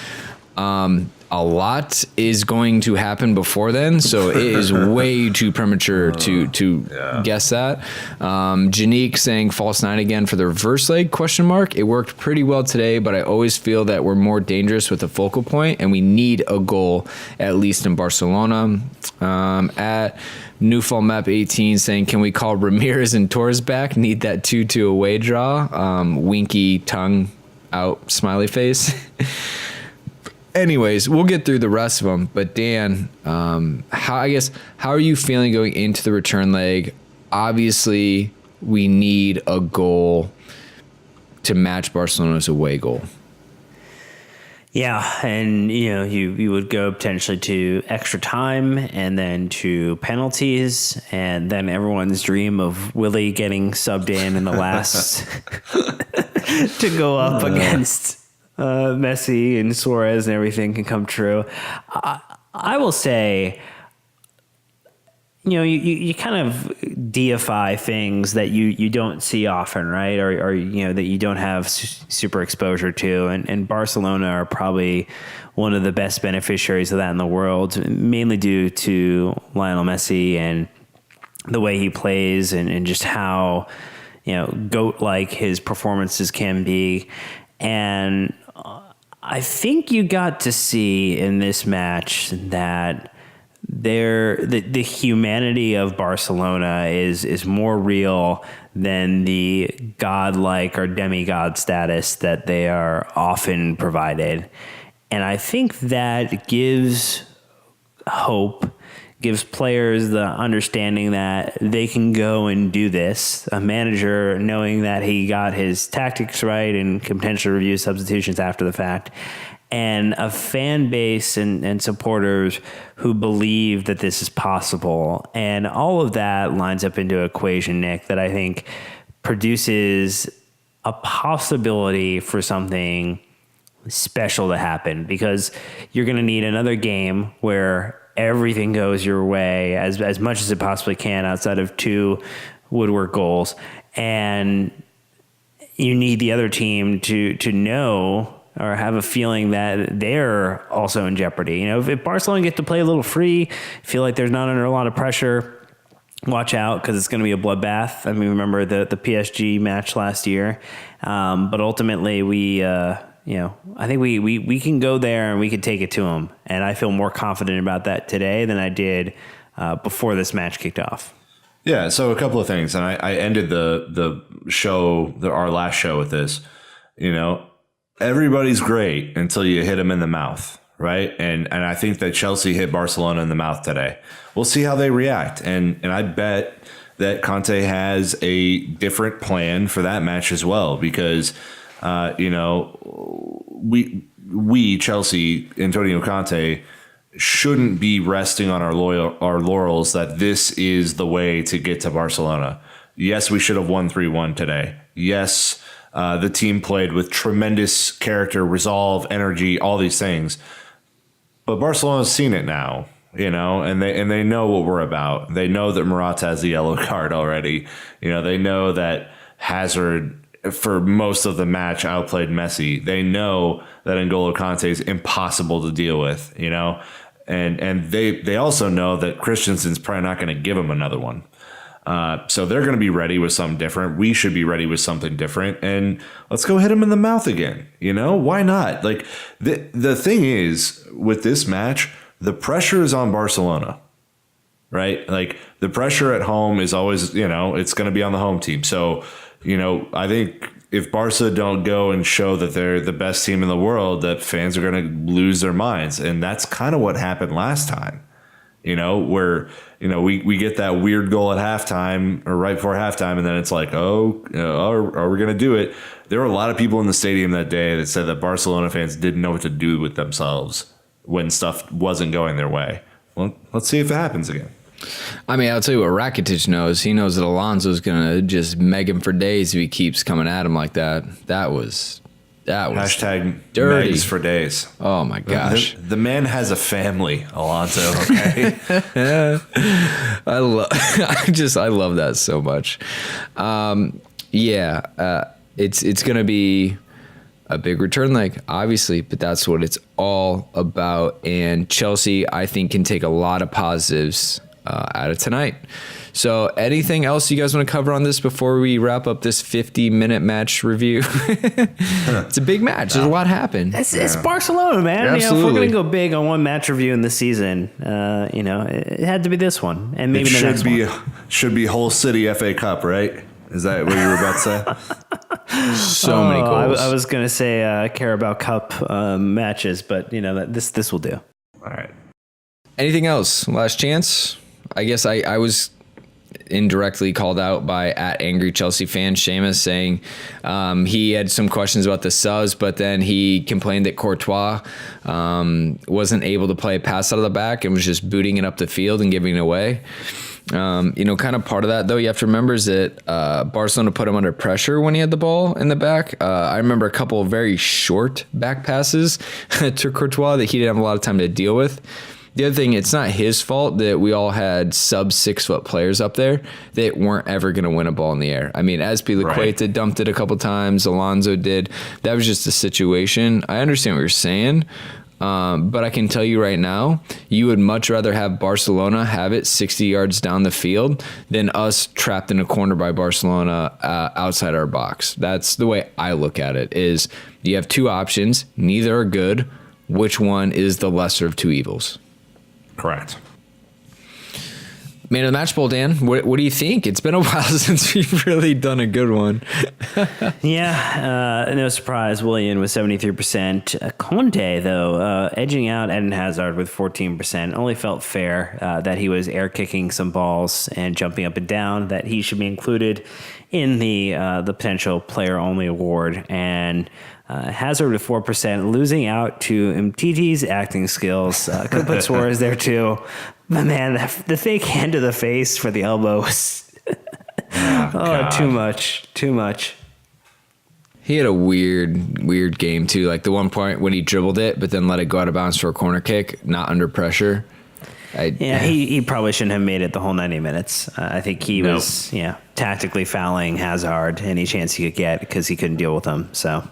Speaker 2: A lot is going to happen before then, so it is way too premature to guess that. Janique saying false 9 again for the reverse leg, ? It worked pretty well today, but I always feel that we're more dangerous with a focal point, and we need a goal, at least in Barcelona. At Newfall Map 18 saying, can we call Ramirez and Torres back? Need that 2-2 away draw. Winky tongue out smiley face. Anyways, we'll get through the rest of them. But Dan, how are you feeling going into the return leg? Obviously, we need a goal to match Barcelona's away goal.
Speaker 4: Yeah, and you would go potentially to extra time and then to penalties, and then everyone's dream of Willie getting subbed in the last to go up against Messi and Suarez and everything can come true. I will say, you kind of deify things that you don't see often, right? Or that you don't have super exposure to. And Barcelona are probably one of the best beneficiaries of that in the world, mainly due to Lionel Messi and the way he plays and just how, GOAT-like his performances can be. And I think you got to see in this match that the humanity of Barcelona is more real than the godlike or demigod status that they are often provided. And I think that gives hope, gives players the understanding that they can go and do this. A manager knowing that he got his tactics right and can potentially review substitutions after the fact. And a fan base and supporters who believe that this is possible. And all of that lines up into an equation, Nick, that I think produces a possibility for something special to happen, because you're going to need another game where everything goes your way as much as it possibly can outside of 2 woodwork goals. And you need the other team to know or have a feeling that they're also in jeopardy. If Barcelona get to play a little free, feel like there's not under a lot of pressure, watch out, because it's going to be a bloodbath. I mean, remember the PSG match last year. But ultimately, I think we can go there and we can take it to them. And I feel more confident about that today than I did before this match kicked off.
Speaker 3: Yeah, so a couple of things. And I ended the show, our last show with this. Everybody's great until you hit them in the mouth, right? And I think that Chelsea hit Barcelona in the mouth today. We'll see how they react. And I bet that Conte has a different plan for that match as well, because, we Chelsea, Antonio Conte, shouldn't be resting on our laurels that this is the way to get to Barcelona. Yes, we should have won 3-1 today. Yes, the team played with tremendous character, resolve, energy, all these things. But Barcelona's seen it now, and they know what we're about. They know that Morata has the yellow card already. They know that Hazard, for most of the match, outplayed Messi. They know that N'Golo Kante is impossible to deal with, and they also know that Christensen's probably not going to give him another one. So they're going to be ready with something different. We should be ready with something different, and let's go hit him in the mouth again. Why not? Like the thing is with this match, the pressure is on Barcelona, right? Like the pressure at home is always, it's going to be on the home team. So, I think if Barca don't go and show that they're the best team in the world, that fans are going to lose their minds. And that's kind of what happened last time, where, we get that weird goal at halftime or right before halftime. And then it's like, are we going to do it? There were a lot of people in the stadium that day that said that Barcelona fans didn't know what to do with themselves when stuff wasn't going their way. Well, let's see if it happens again.
Speaker 2: I mean, I'll tell you what Rakitic knows. He knows that Alonso's going to just meg him for days if he keeps coming at him like that. That was
Speaker 3: hashtag
Speaker 2: dirty.
Speaker 3: Megs for days.
Speaker 2: Oh, my gosh.
Speaker 3: The man has a family, Alonso, okay?
Speaker 2: I love that so much. It's going to be a big return leg, obviously, but that's what it's all about. And Chelsea, I think, can take a lot of positives out of tonight. So anything else you guys want to cover on this before we wrap up this 50-minute match review? It's a big match. There's a lot happened.
Speaker 4: It's Barcelona, man.
Speaker 2: Absolutely.
Speaker 4: If we're going to go big on one match review in the season, it had to be this one. And maybe the next one.
Speaker 3: Should be whole city FA Cup, right? Is that what you were about to say?
Speaker 2: So many goals.
Speaker 4: I was going to say Carabao Cup matches, but this will do.
Speaker 3: All right.
Speaker 2: Anything else? Last chance? I guess I was indirectly called out by @AngryChelsea fan Seamus saying he had some questions about the subs, but then he complained that Courtois wasn't able to play a pass out of the back and was just booting it up the field and giving it away. Kind of part of that, though, you have to remember is that Barcelona put him under pressure when he had the ball in the back. I remember a couple of very short back passes to Courtois that he didn't have a lot of time to deal with. The other thing, it's not his fault that we all had sub 6 foot players up there that weren't ever going to win a ball in the air. I mean, Azpilicueta dumped it a couple times. Alonso did. That was just a situation. I understand what you're saying. But I can tell you right now, you would much rather have Barcelona have it 60 yards down the field than us trapped in a corner by Barcelona outside our box. That's the way I look at it, is you have two options. Neither are good. Which one is the lesser of two evils?
Speaker 3: Correct.
Speaker 2: Man of the match bowl, Dan. What do you think? It's been a while since we've really done a good one.
Speaker 4: No surprise. Willian with 73%. Conte, though, edging out Eden Hazard with 14%. Only felt fair that he was air kicking some balls and jumping up and down, that he should be included in the potential player only award. And Hazard with 4%, losing out to Mtiti's acting skills. Could put Suarez there too. But man, the fake hand to the face for the elbow was too much.
Speaker 2: He had a weird game too. Like the one point when he dribbled it, but then let it go out of bounds for a corner kick, not under pressure.
Speaker 4: He probably shouldn't have made it the whole 90 minutes. I think he was tactically fouling Hazard any chance he could get because he couldn't deal with him. So.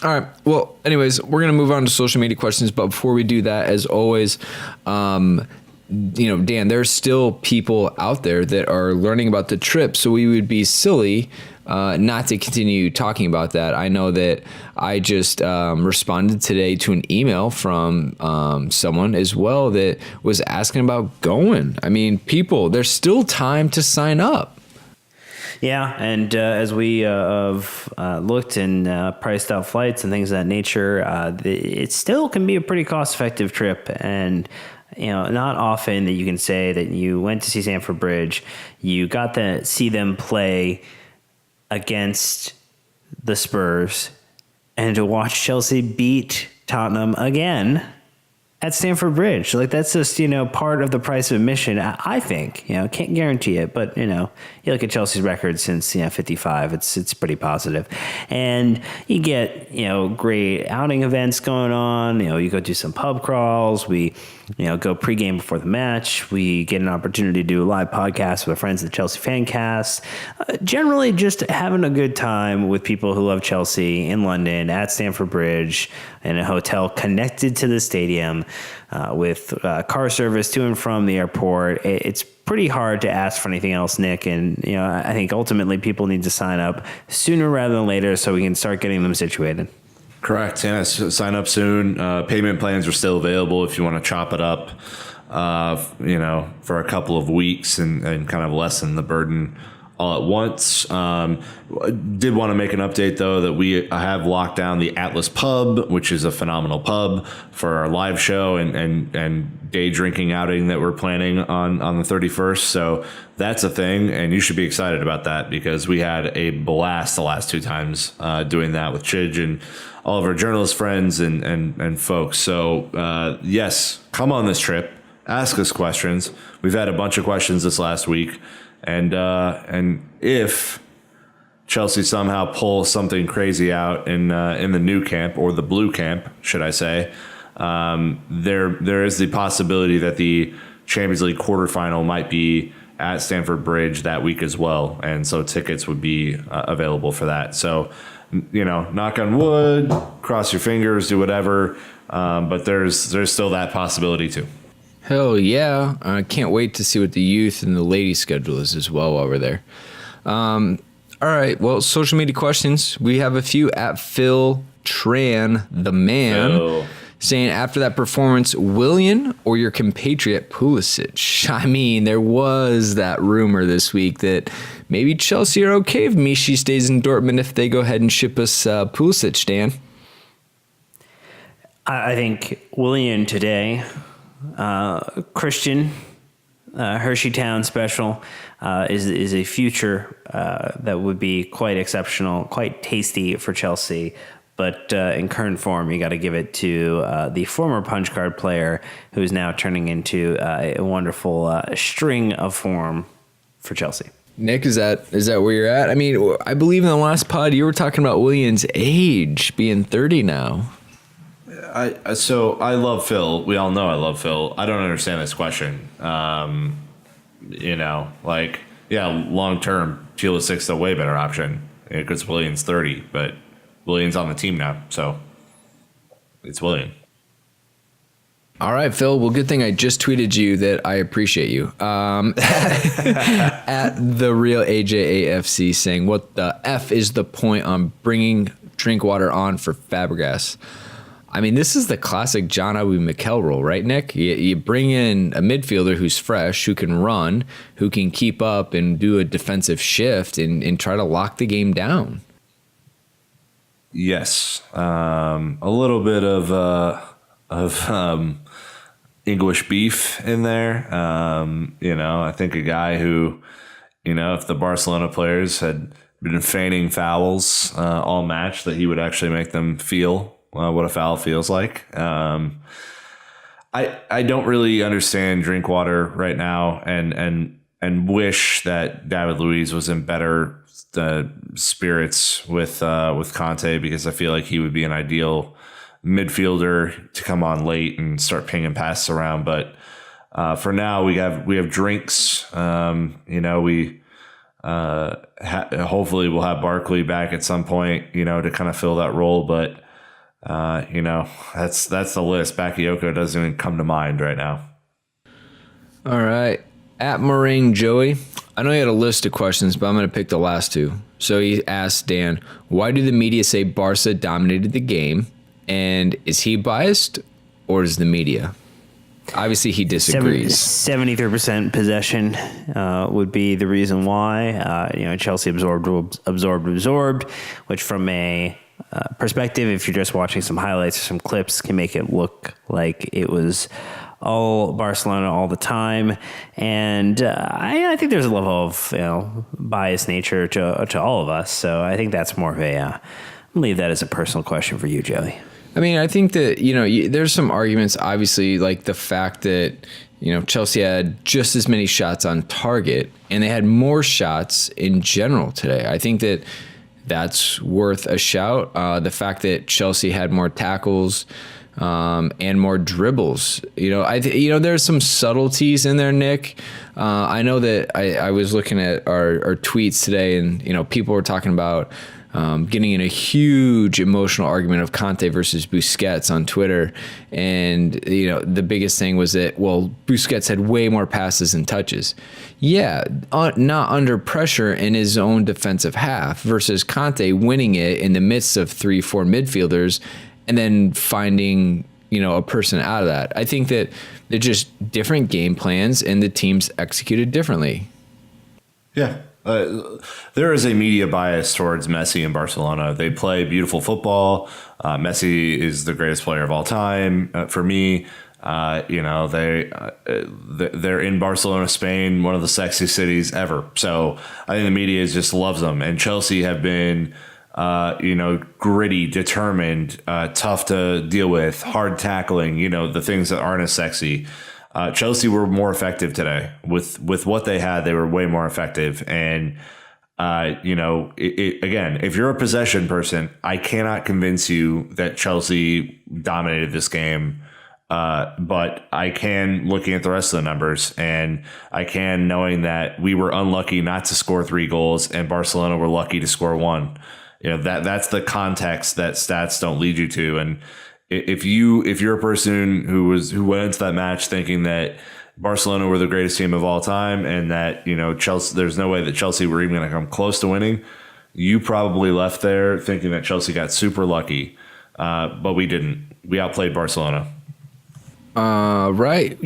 Speaker 2: All right. Well, anyways, we're going to move on to social media questions. But before we do that, as always, Dan, there's still people out there that are learning about the trip. So we would be silly not to continue talking about that. I know that I just responded today to an email from someone as well that was asking about going. I mean, people, there's still time to sign up.
Speaker 4: Yeah, and as we have looked and priced out flights and things of that nature, it still can be a pretty cost-effective trip. And not often that you can say that you went to see Stamford Bridge, you got to see them play against the Spurs, and to watch Chelsea beat Tottenham again at Stamford Bridge. Like, that's just, part of the price of admission, I think. Can't guarantee it, but, you look at Chelsea's record since, 55, it's pretty positive. And you get, great outing events going on. You go do some pub crawls. We, go pregame before the match. We get an opportunity to do a live podcast with our friends at the Chelsea Fancast. Generally just having a good time with people who love Chelsea in London at Stamford Bridge in a hotel connected to the stadium with car service to and from the airport. It's pretty hard to ask for anything else, Nick. And, I think ultimately people need to sign up sooner rather than later so we can start getting them situated.
Speaker 3: Correct. Yeah, sign up soon. Payment plans are still available if you want to chop it up, for a couple of weeks and kind of lessen the burden all at once. Did want to make an update though that we have locked down the Atlas Pub, which is a phenomenal pub, for our live show and day drinking outing that we're planning on the 31st. So that's a thing, and you should be excited about that because we had a blast the last two times doing that with Chidge and all of our journalist friends and folks. So yes, come on this trip, ask us questions. We've had a bunch of questions this last week. And if Chelsea somehow pulls something crazy out in the new camp, or the blue camp, should I say, there is the possibility that the Champions League quarterfinal might be at Stamford Bridge that week as well, and so tickets would be available for that. So, knock on wood, cross your fingers, do whatever, but there's still that possibility too.
Speaker 2: Hell yeah. I can't wait to see what the youth and the ladies schedule is as well while we're there. All right. Well, social media questions. We have a few at Phil Tran, the man, saying after that performance, Willian or your compatriot Pulisic? I mean, there was that rumor this week that maybe Chelsea are okay if Michi stays in Dortmund if they go ahead and ship us Pulisic, Dan.
Speaker 4: I think Willian today... Christian Hersheytown special is a future that would be quite exceptional, quite tasty for Chelsea. But in current form, you got to give it to the former punch card player who's now turning into a wonderful string of form for Chelsea.
Speaker 2: Nick, is that where you're at? I mean, I believe in the last pod you were talking about Willian's age being 30 now.
Speaker 3: So I love Phil. We all know I love Phil. I don't understand this question. Long term, Pulisic's a way better option because Willian's 30, but Willian's on the team now, so it's Willian.
Speaker 2: All right, Phil. Well, good thing I just tweeted you that I appreciate you. At the real AJAFC saying, what the F is the point on bringing Drinkwater on for Fabregas? I mean, this is the classic John Obi Mikel role, right, Nick? You bring in a midfielder who's fresh, who can run, who can keep up and do a defensive shift and try to lock the game down.
Speaker 3: Yes. A little bit of English beef in there. I think a guy who, if the Barcelona players had been feigning fouls all match, that he would actually make them feel what a foul feels like. I don't really understand Drinkwater right now, and wish that David Luiz was in better spirits with Conte, because I feel like he would be an ideal midfielder to come on late and start pinging passes around. But for now, we have drinks. We hopefully we'll have Barkley back at some point, to kind of fill that role. But that's the list. Bakayoko doesn't even come to mind right now.
Speaker 2: All right. At Meringue Joey, I know he had a list of questions, but I'm going to pick the last two. So he asked Dan, why do the media say Barca dominated the game? And is he biased, or is the media? Obviously, he disagrees.
Speaker 4: 73% possession would be the reason why. Chelsea absorbed, which from a perspective, if you're just watching some highlights or some clips, can make it look like it was all Barcelona all the time. And I think there's a level of biased nature to all of us. So I think that's more of I'll leave that as a personal question for you, Joey.
Speaker 2: I mean, I think that, there's some arguments, obviously, like the fact that, Chelsea had just as many shots on target and they had more shots in general today. I think that that's worth a shout. The fact that Chelsea had more tackles and more dribbles. There's some subtleties in there, Nick. I know that I was looking at our tweets today, and people were talking about getting in a huge emotional argument of Conte versus Busquets on Twitter. And, the biggest thing was that, Busquets had way more passes and touches. Yeah, not under pressure in his own defensive half versus Conte winning it in the midst of 3-4 midfielders and then finding, a person out of that. I think that they're just different game plans and the teams executed differently.
Speaker 3: Yeah. There is a media bias towards Messi in Barcelona. They play beautiful football. Messi is the greatest player of all time. For me, they're in Barcelona, Spain, one of the sexiest cities ever. So I think the media just loves them. And Chelsea have been, gritty, determined, tough to deal with, hard tackling, the things that aren't as sexy. Chelsea were more effective today with what they had. They were way more effective. And, again, if you're a possession person, I cannot convince you that Chelsea dominated this game. But I can, looking at the rest of the numbers, and I can knowing that we were unlucky not to score 3 goals and Barcelona were lucky to score 1. That's the context that stats don't lead you to. And if you're a person who went into that match thinking that Barcelona were the greatest team of all time and that, Chelsea, there's no way that Chelsea were even going to come close to winning, you probably left there thinking that Chelsea got super lucky. But we didn't. We outplayed Barcelona.
Speaker 2: Right.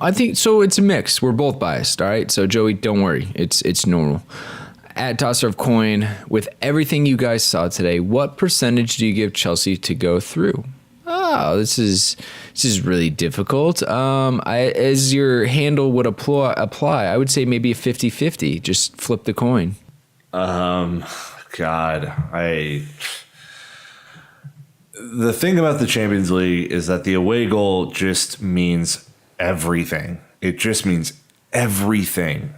Speaker 2: I think so. It's a mix. We're both biased. All right. So Joey, don't worry. It's normal. At Tosser of Coin, with everything you guys saw today, what percentage do you give Chelsea to go through? Oh, this is really difficult. As your handle would apply, I would say maybe a 50-50. Just flip the coin.
Speaker 3: The thing about the Champions League is that the away goal just means everything. It just means everything.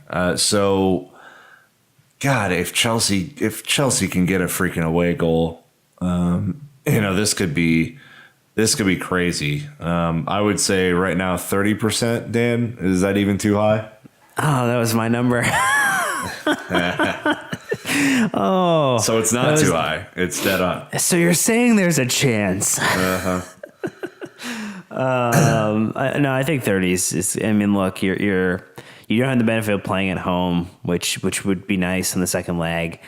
Speaker 3: If Chelsea can get a freaking away goal, this could be crazy. I would say right now 30%. Dan, is that even too high?
Speaker 4: Oh, that was my number.
Speaker 3: So it's not too high. It's dead on.
Speaker 4: So you're saying there's a chance?
Speaker 3: Uh-huh.
Speaker 4: No, I think 30s is. I mean, look, you don't have the benefit of playing at home, which would be nice in the second leg.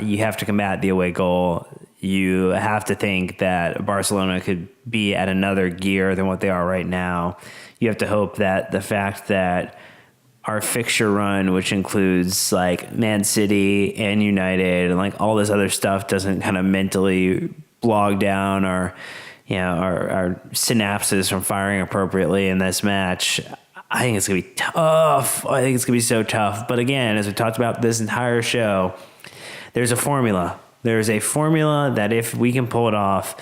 Speaker 4: You have to combat the away goal. You have to think that Barcelona could be at another gear than what they are right now. You have to hope that the fact that our fixture run, which includes like Man City and United and like all this other stuff, doesn't kind of mentally bog down our synapses from firing appropriately in this match. I think it's going to be tough. I think it's going to be so tough. But again, as we talked about this entire show, there's a formula. there's a formula that if we can pull it off,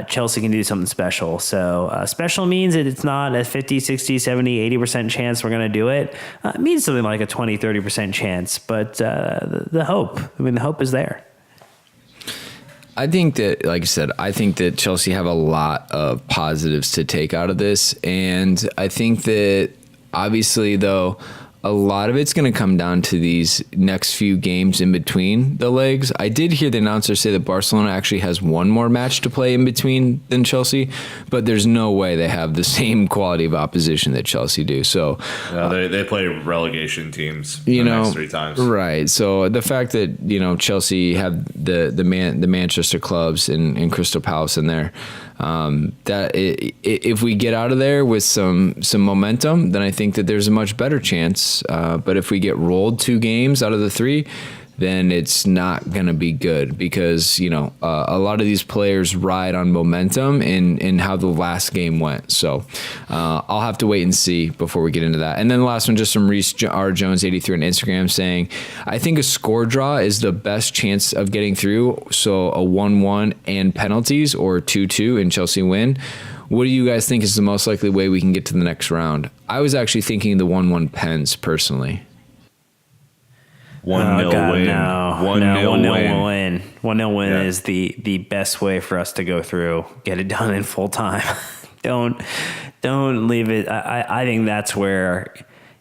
Speaker 4: Chelsea can do something special. So special means that it's not a 50, 60, 70, 80% chance we're going to do it. It means something like a 20, 30% chance. But the hope is there.
Speaker 2: I think that, like I said, I think that Chelsea have a lot of positives to take out of this. And I think that obviously, though, a lot of it's going to come down to these next few games in between the legs. I did hear the announcer say that Barcelona actually has one more match to play in between than Chelsea, but there's no way they have the same quality of opposition that Chelsea do. So
Speaker 3: they play relegation teams the next 3 times.
Speaker 2: Right. So the fact that, Chelsea have the Manchester clubs and Crystal Palace in there, if we get out of there with some momentum, then I think that there's a much better chance. But if we get rolled 2 games out of the 3, then it's not going to be good because, a lot of these players ride on momentum and how the last game went. So I'll have to wait and see before we get into that. And then the last one, just from Reese R. Jones 83 on Instagram saying, I think a score draw is the best chance of getting through. So a 1-1 and penalties or 2-2 and Chelsea win. What do you guys think is the most likely way we can get to the next round? I was actually thinking the 1-1 pens personally.
Speaker 3: 1-0 win.
Speaker 4: No. 1-0 win. 1-0 win is the best way for us to go through. Get it done in full time. Don't leave it. I think that's where,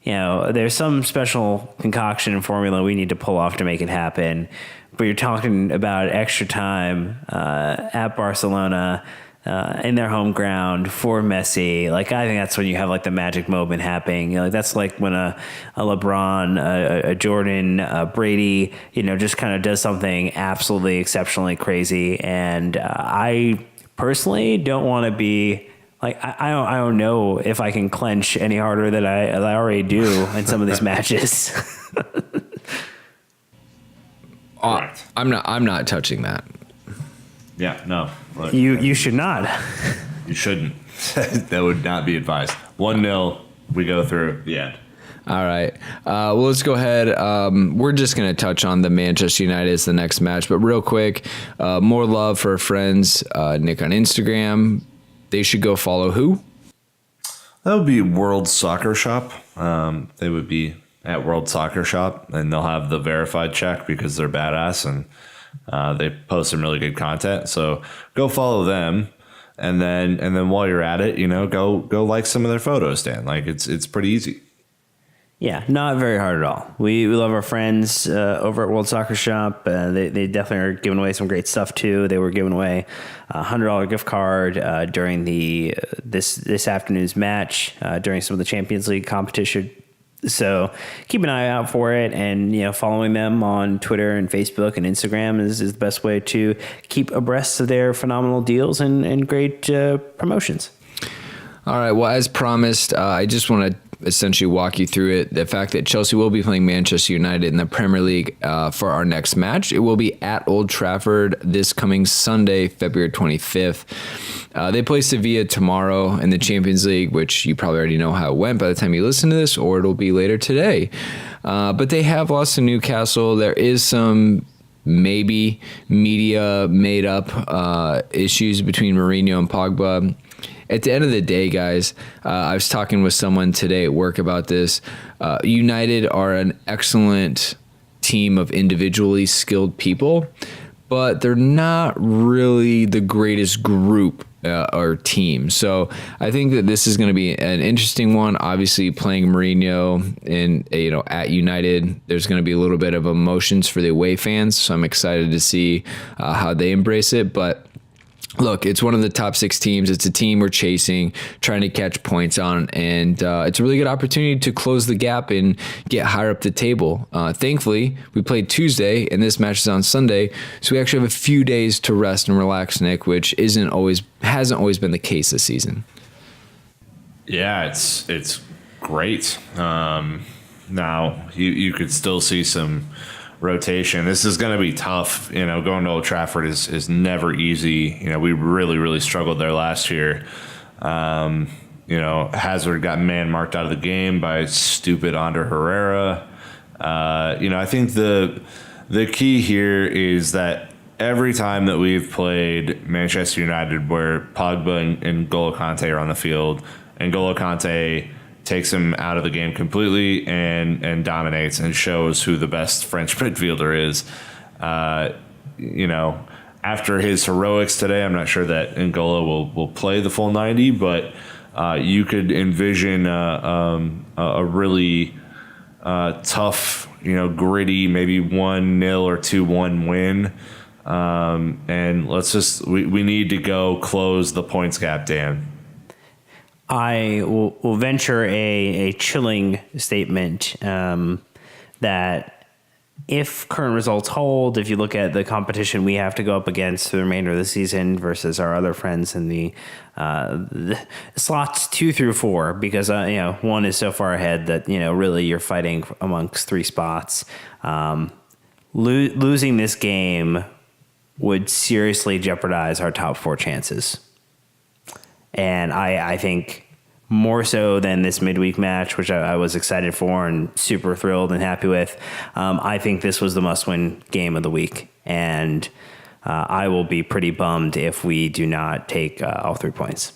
Speaker 4: there's some special concoction and formula we need to pull off to make it happen. But you're talking about extra time at Barcelona. In their home ground for Messi. I think that's when you have the magic moment happening. That's like when a LeBron, a Jordan, Brady, just kind of does something absolutely exceptionally crazy. And I personally don't want to be I don't know if I can clench any harder than I already do in some of these matches.
Speaker 2: I'm not touching that.
Speaker 3: Yeah, no.
Speaker 4: Look, you should not.
Speaker 3: You shouldn't. That would not be advised. 1-0, we go through the end.
Speaker 2: All right. Well, let's go ahead. We're just going to touch on the Manchester United as the next match. But real quick, more love for our friends, Nick on Instagram. They should go follow who?
Speaker 3: That would be World Soccer Shop. They would be at World Soccer Shop, and they'll have the verified check because they're badass and they post some really good content. So go follow them, and then while you're at it, go like some of their photos, Dan. It's pretty easy.
Speaker 4: Yeah, not very hard at all. We love our friends over at World Soccer Shop. They definitely are giving away some great stuff too. They were giving away a $100 gift card during this afternoon's match during some of the Champions League competition. So keep an eye out for it, and following them on Twitter and Facebook and Instagram is the best way to keep abreast of their phenomenal deals and great promotions.
Speaker 2: All right. Well, as promised, I just want to essentially walk you through it. The fact that Chelsea will be playing Manchester United in the Premier League for our next match. It will be at Old Trafford this coming Sunday, February 25th. They play Sevilla tomorrow in the Champions League, which you probably already know how it went by the time you listen to this, or it'll be later today. But they have lost to Newcastle. There is some maybe media made up issues between Mourinho and Pogba. At the end of the day, guys, I was talking with someone today at work about this. United are an excellent team of individually skilled people, but they're not really the greatest group or team. So I think that this is going to be an interesting one. Obviously, playing Mourinho at United, there's going to be a little bit of emotions for the away fans. So I'm excited to see how they embrace it. But look, it's one of the top 6 teams. It's a team we're chasing, trying to catch points on, and it's a really good opportunity to close the gap and get higher up the table. Thankfully, we played Tuesday, and this match is on Sunday, so we actually have a few days to rest and relax, Nick, which hasn't always been the case this season.
Speaker 3: Yeah, it's great. Now you could still see some rotation. This is going to be tough. Going to Old Trafford is never easy. We really, really struggled there last year. Hazard got man marked out of the game by stupid Ander Herrera. I think the key here is that every time that we've played Manchester United where Pogba and N'Golo Kante are on the field, and N'Golo Kante takes him out of the game completely and dominates and shows who the best French midfielder is. After his heroics today, I'm not sure that N'Golo will play the full 90, but you could envision a really tough, gritty, maybe 1-0 or 2-1 win. And we need to go close the points gap, Dan.
Speaker 4: I will venture a chilling statement that if current results hold, if you look at the competition we have to go up against for the remainder of the season versus our other friends in the slots 2 through 4, because one is so far ahead that really you're fighting amongst 3 spots. Losing this game would seriously jeopardize our top 4 chances. And I think more so than this midweek match, which I was excited for and super thrilled and happy with, I think this was the must-win game of the week. And I will be pretty bummed if we do not take all 3 points.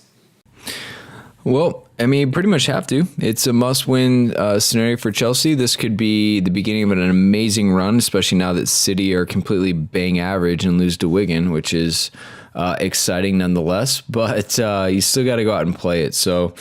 Speaker 2: Well, I mean, pretty much have to. It's a must-win scenario for Chelsea. This could be the beginning of an amazing run, especially now that City are completely bang average and lose to Wigan, which is exciting nonetheless. But you still got to go out and play it. So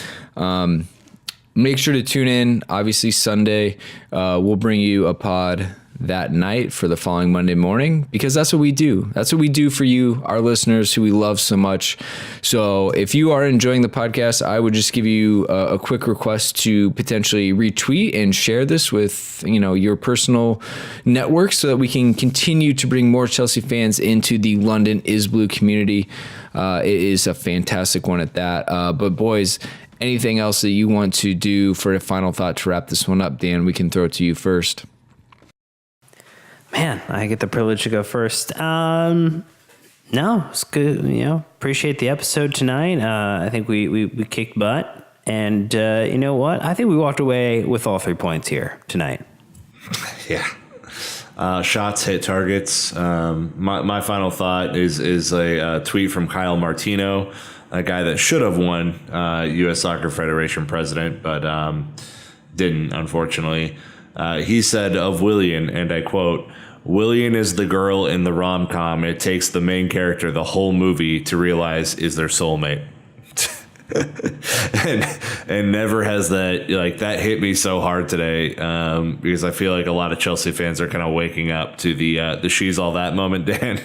Speaker 2: make sure to tune in. Obviously, Sunday, we'll bring you a pod that night for the following Monday morning, because that's what we do. That's what we do for you, our listeners who we love so much. So if you are enjoying the podcast, I would just give you a quick request to potentially retweet and share this with, your personal network so that we can continue to bring more Chelsea fans into the London is Blue community. It is a fantastic one at that. But boys, anything else that you want to do for a final thought to wrap this one up, Dan? We can throw it to you first.
Speaker 4: Man, I get the privilege to go first. No, it's good. Appreciate the episode tonight. I think we kicked butt, and you know what? I think we walked away with all 3 points here tonight.
Speaker 3: Yeah. Shots hit targets. My final thought is a tweet from Kyle Martino, a guy that should have won U.S. Soccer Federation president, but didn't, unfortunately. He said of Willian, and I quote, "Willian is the girl in the rom-com. It takes the main character the whole movie to realize is their soulmate." and never has that, that hit me so hard today, because I feel like a lot of Chelsea fans are kind of waking up to the she's all that moment, Dan.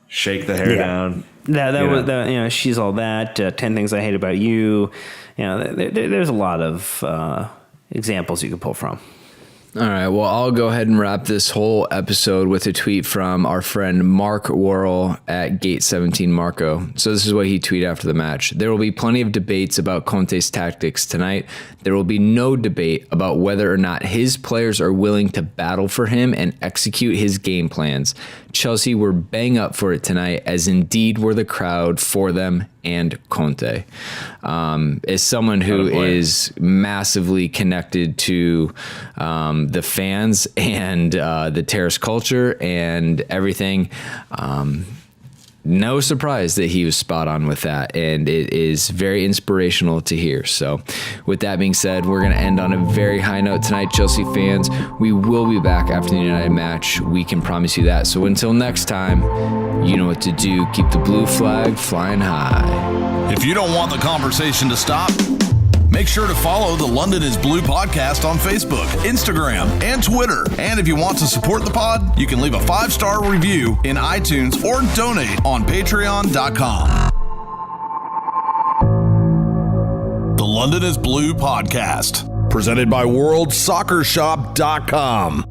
Speaker 3: Shake the hair down.
Speaker 4: That was she's all that. 10 Things I Hate About You. There's a lot of examples you could pull from.
Speaker 2: All right, well, I'll go ahead and wrap this whole episode with a tweet from our friend Mark Worrell at Gate17 Marco. So this is what he tweeted after the match. "There will be plenty of debates about Conte's tactics tonight. There will be no debate about whether or not his players are willing to battle for him and execute his game plans. Chelsea were bang up for it tonight, as indeed were the crowd for them and Conte." As someone who is massively connected to the fans and the terrace culture and everything, no surprise that he was spot on with that, and it is very inspirational to hear. So with that being said, we're going to end on a very high note tonight, Chelsea fans. We will be back after the United match. We can promise you that. So until next time, you know what to do. Keep the blue flag flying high.
Speaker 1: If you don't want the conversation to stop, make sure to follow the London is Blue podcast on Facebook, Instagram, and Twitter. And if you want to support the pod, you can leave a 5-star review in iTunes or donate on patreon.com. The London is Blue podcast, presented by worldsoccershop.com.